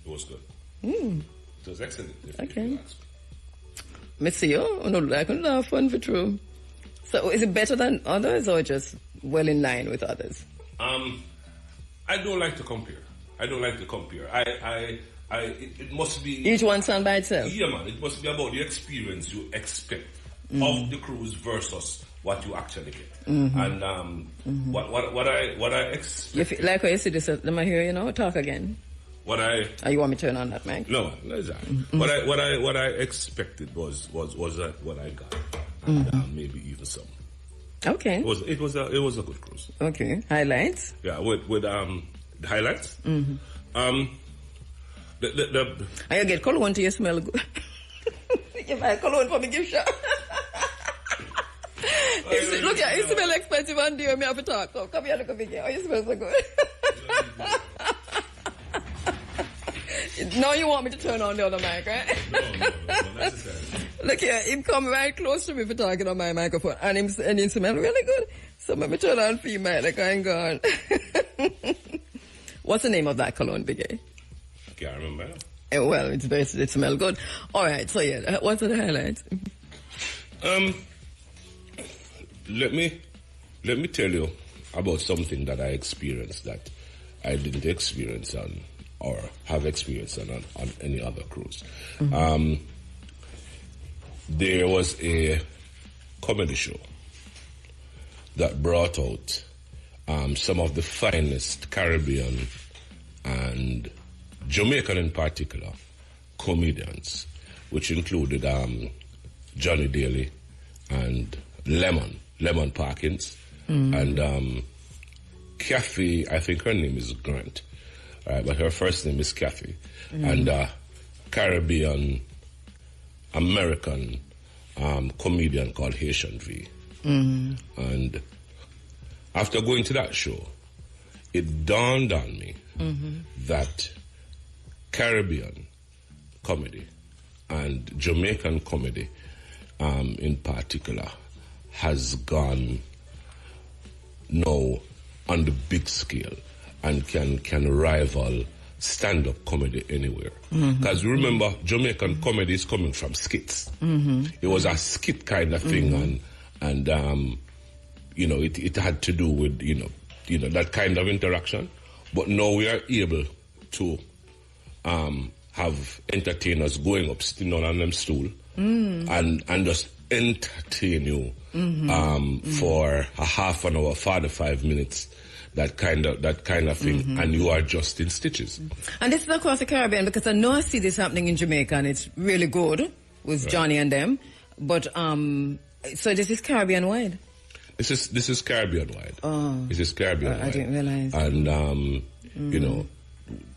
It was good. Mm. It was excellent. Okay. Me see you. I don't like it. Have fun for true. So is it better than others or just well in line with others? I don't like to compare. It must be... Each one stand by itself? Yeah, man. It must be about the experience you expect of the cruise versus what you actually get. And what I expect... Like what you see this, let me hear you now. Talk again. Or you want me to turn on that mic? No, exactly. What I expected was what I got. And maybe even some. Okay. It was a good cruise. Okay. Highlights? Yeah, with the highlights. And you get cologne to you smell good. You buy cologne for me gift shop. Look here, you smell expensive and dear, me have to talk. So come here, look at me here. Oh, you smell so good. Now you want me to turn on the other mic, right? No, not necessarily. Look here, him come right close to me for talking on my microphone, and him smell really good. So let me turn on female, like I'm gone. What's the name of that cologne, Big A? I can't remember. Well, it smells good. All right, so yeah, what's the highlights? Let me tell you about something that I experienced that I didn't experience on or have experienced on any other cruise. There was a comedy show that brought out some of the finest Caribbean and Jamaican in particular comedians, which included Johnny Daly and Lemon Parkins, and Kathy, I think her name is Grant, but her first name is Kathy, and Caribbean American comedian called Haitian V. And after going to that show, it dawned on me that Caribbean comedy and Jamaican comedy in particular has gone now on the big scale and can rival stand-up comedy anywhere. Because remember, Jamaican comedy is coming from skits. It was a skit kind of thing, and it had to do with that kind of interaction. But now we are able to have entertainers going up, sitting on them stool, and just entertain you for a half an hour, 45 minutes. That kind of thing, and you are just in stitches. And this is across the Caribbean, because I know I see this happening in Jamaica, and it's really good with Johnny and them. But so this is Caribbean wide. This is Caribbean wide. Oh, this is Caribbean wide. I didn't realize. And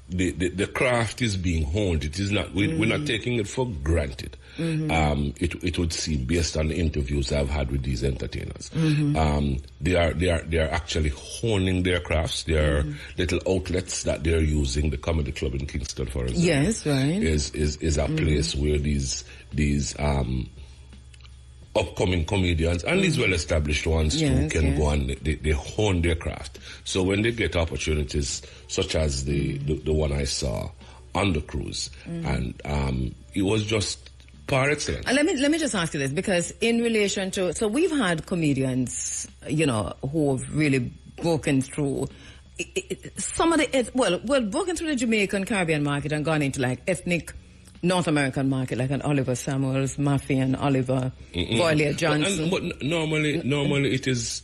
the craft is being honed. It is not. We're not taking it for granted. It would seem, based on the interviews I've had with these entertainers, they are actually honing their crafts. There are little outlets that they're using. The Comedy Club in Kingston, for example, yes, right, is a place where these upcoming comedians and these well-established ones too can go and they hone their craft. So when they get opportunities such as the one I saw on the cruise, and it was just par excellence. And let me just ask you this, because in relation to, so we've had comedians, who have really broken through some of the broken through the Jamaican Caribbean market and gone into like ethnic North American market, like an Oliver Samuels, Murphy and Oliver, Boyle Johnson. But normally it is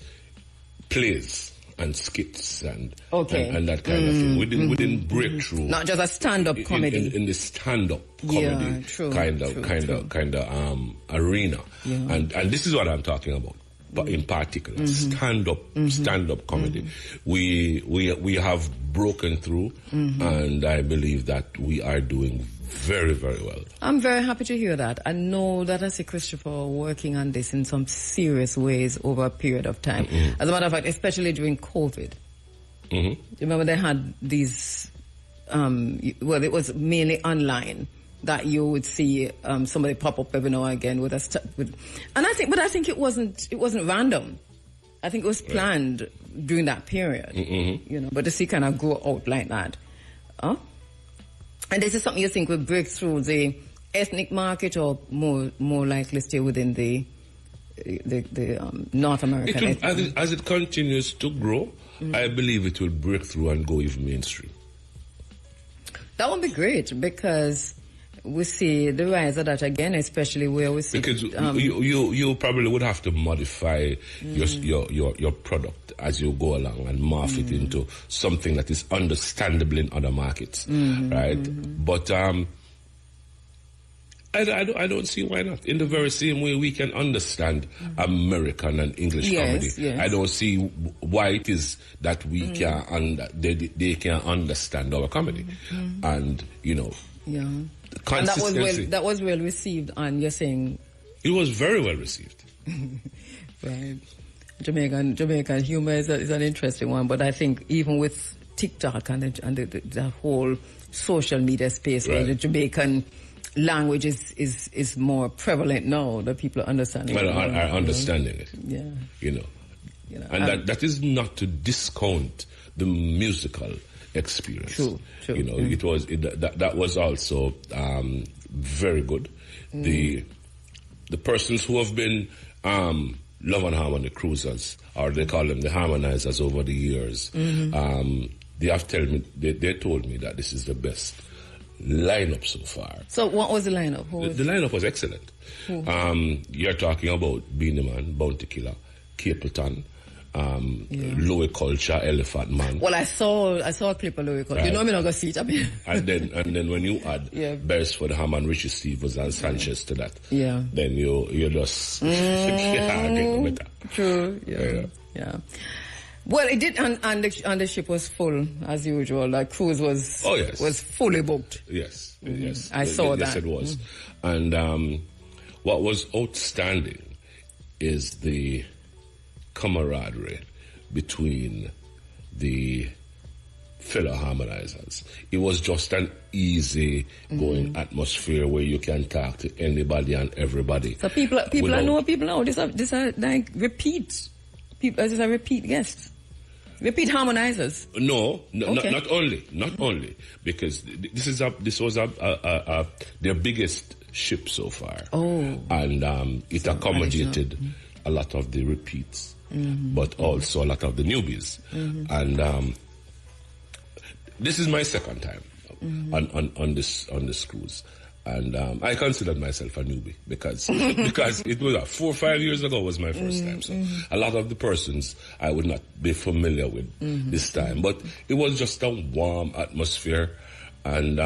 plays and skits and that kind of thing. We didn't break through. Not just a stand-up comedy. In the stand-up comedy kind of arena. Yeah. And this is what I'm talking about. But in particular, stand-up comedy. We have broken through, and I believe that we are doing very, very well. I'm very happy to hear that. I know that I see Christopher working on this in some serious ways over a period of time. As a matter of fact, especially during COVID. Remember they had these, it was mainly online, that you would see somebody pop up every now and again with I think it wasn't random. I think it was planned during that period, you know. But to see kind of grow out like that, and this is something you think will break through the ethnic market, or more likely stay within the North American. As it continues to grow, I believe it will break through and go even mainstream. That would be great, because we see the rise of that again, especially where we see... Because you probably would have to modify your product as you go along and morph it into something that is understandable in other markets, right? But I don't see why not. In the very same way we can understand American and English comedy. Yes. I don't see why it is that we they can understand our comedy. And, you know... Yeah. And that was well received, and you're saying... It was very well received. Right. Jamaican humor is an interesting one, but I think even with TikTok and the whole social media space, where the Jamaican language is more prevalent now, that people are understanding it. Well, are understanding it. Yeah. You know. And that is not to discount the musical experience. True. You know, that was also very good. The persons who have been Love and Harmony cruisers, or they call them the harmonizers over the years, they have they told me that this is the best lineup so far. So what was the lineup? The lineup was excellent. You're talking about Beenie Man, Bounty Killer, Capleton, Louis Culture, Elephant Man. Well, I saw a clip of Louis Culture. You know me not gonna see it. I mean. and then when you add Beresford Hammond, Richie Stevens, and Sanchez to that, then you just get better. True. Yeah. Well, it did, and the ship was full as usual. Like cruise was fully booked. Yes. I saw that. Yes, it was. And what was outstanding is the camaraderie between the fellow harmonizers. It was just an easy going atmosphere where you can talk to anybody and everybody. So people know people now. These are like repeat people. These are repeat guests. Repeat harmonizers. No, not only because this was their biggest ship so far. And it accommodated a lot of the repeats, but also a lot of the newbies. And this is my second time on this cruise. And I considered myself a newbie because it was 4 or 5 years ago was my first time. So a lot of the persons I would not be familiar with this time. But it was just a warm atmosphere, and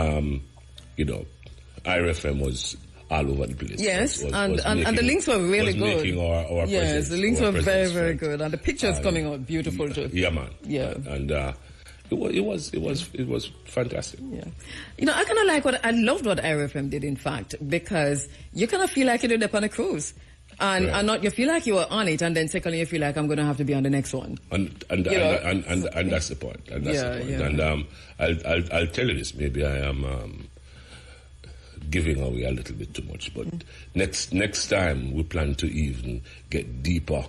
IRFM was all over the place. Yes, and the links were really good. Yes, the links were very, very good, and the pictures coming out beautiful too. Yeah, man. Yeah, and it was fantastic. Yeah, I kind of like I loved what IRFM did, in fact, because you kind of feel like you're up on a cruise. And not you feel like you were on it, and then secondly you feel like I'm going to have to be on the next one. And that's the point. And that's the point. Yeah. And I'll tell you this. Maybe I am giving away a little bit too much, but next time we plan to even get deeper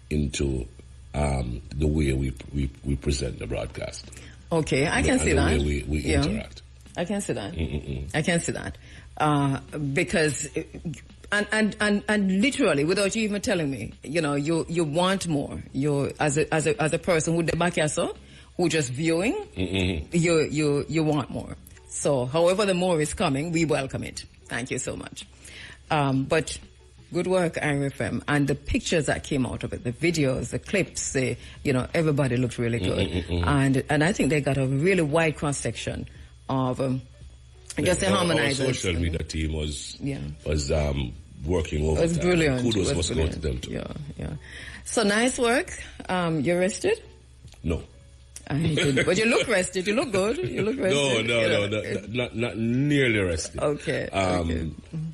into the way we present the broadcast. Okay, I can see that. The way we interact. I can see that. I can see that because. And literally, without you even telling me, you want more. You as a person who the back yourself, who just viewing, you want more. So, however the more is coming, we welcome it. Thank you so much. But good work, IRFM, and the pictures that came out of it, the videos, the clips, everybody looked really good, and I think they got a really wide cross section of. Just the harmonizers. Our social media team was working over. It was brilliant. Kudos must go to them too. Yeah. So nice work. You rested? No. But you look rested. You look good. You look rested. No, not nearly rested. Okay.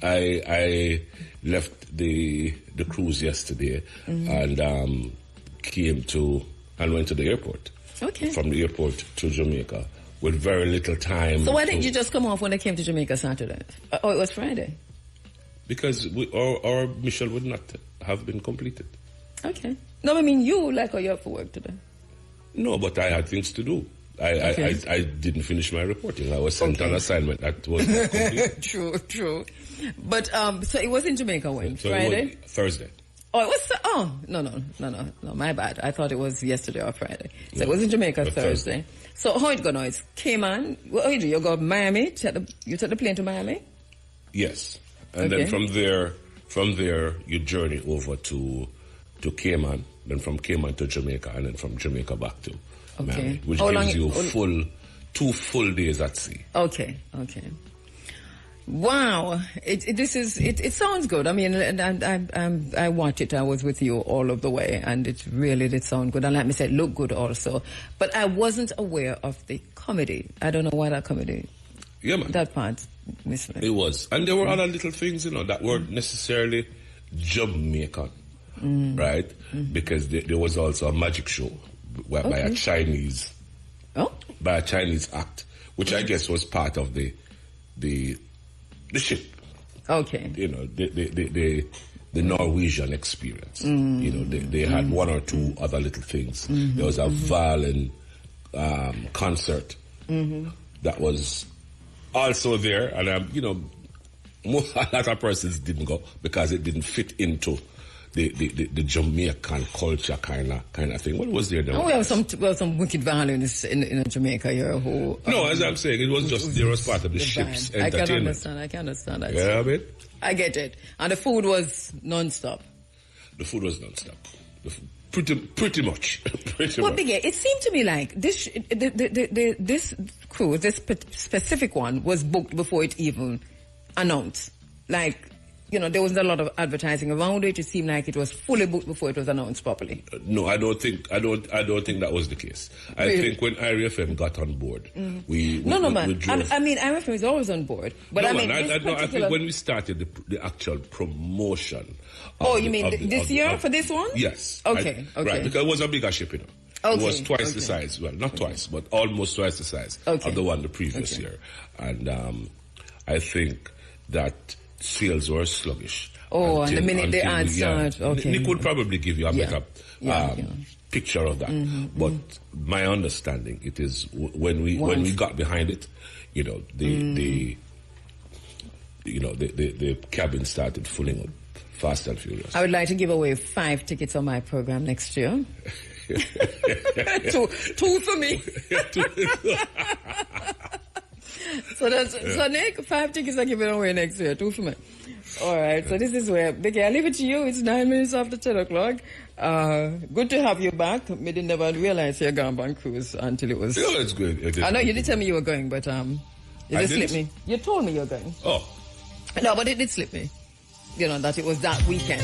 I left the cruise yesterday and went to the airport. Okay. From the airport to Jamaica with very little time. So why didn't you just come off when I came to Jamaica Saturday? Oh, it was Friday. Because our mission would not have been completed. Okay. No, I mean you, like, are you up for work today? No, but I had things to do. I didn't finish my reporting. I was sent on assignment that was not complete. True. But so it was in Jamaica when? So Friday? Thursday. Oh, it was. No, my bad. I thought it was yesterday or Friday. So it was in Jamaica Thursday. So how it go now? It came on. What you do? You go to Miami? You took the plane to Miami? Yes. And then from there, you journey over to Cayman, then from Cayman to Jamaica, and then from Jamaica back to Miami, which gives you 2 full days at sea. Okay. Wow, it sounds good. I mean, and I watched it. I was with you all of the way, and it really did sound good. And like me said, look good also. But I wasn't aware of the comedy. I don't know why that comedy. Yeah, man. That part missed me. It was, and there were other little things, that weren't necessarily Jamaican, right? Mm-hmm. Because there was also a magic show by a Chinese, by a Chinese act, which I guess was part of the ship. Okay. The Norwegian experience. They had 1 or 2 other little things. There was a violin concert that was also there, and a lot of persons didn't go because it didn't fit into the Jamaican culture kind of thing. What was there? We have some wicked violence in Jamaica here who... No, as I'm saying, it was just there was part of the ship's band. entertainment. I can understand that. Yeah, I mean? I get it. And the food was non-stop. The food was non-stop. Pretty much. Well, Biggie, it seemed to me like this cruise, this specific one, was booked before it even announced. Like, there wasn't a lot of advertising around it. It seemed like it was fully booked before it was announced properly. No, I don't think that was the case. I think when IRFM got on board, we drove. I mean, IRFM is always on board. But I think when we started the actual promotion. This year for this one? Yes. Okay. Right, because it was a bigger ship, It was twice the size. Well, not twice, but almost twice the size of the one the previous year. And I think that sales were sluggish. And the minute the ads started, Nick would probably give you a better picture of that. But my understanding, it is when we got behind it, the cabin started filling up fast and furious. I would like to give away 5 tickets on my program next year. 2 for me. So Nick, 5 tickets are given away next year, 2 for me. All right, so this is where, Becky, I leave it to you. It's 9 minutes after 10 o'clock. Good to have you back. I didn't never realize you're going on cruise until it was... Yeah, it's good. I know you did tell me you were going, but it did slip me. You told me you were going. Oh. No, but it did slip me. That it was that weekend.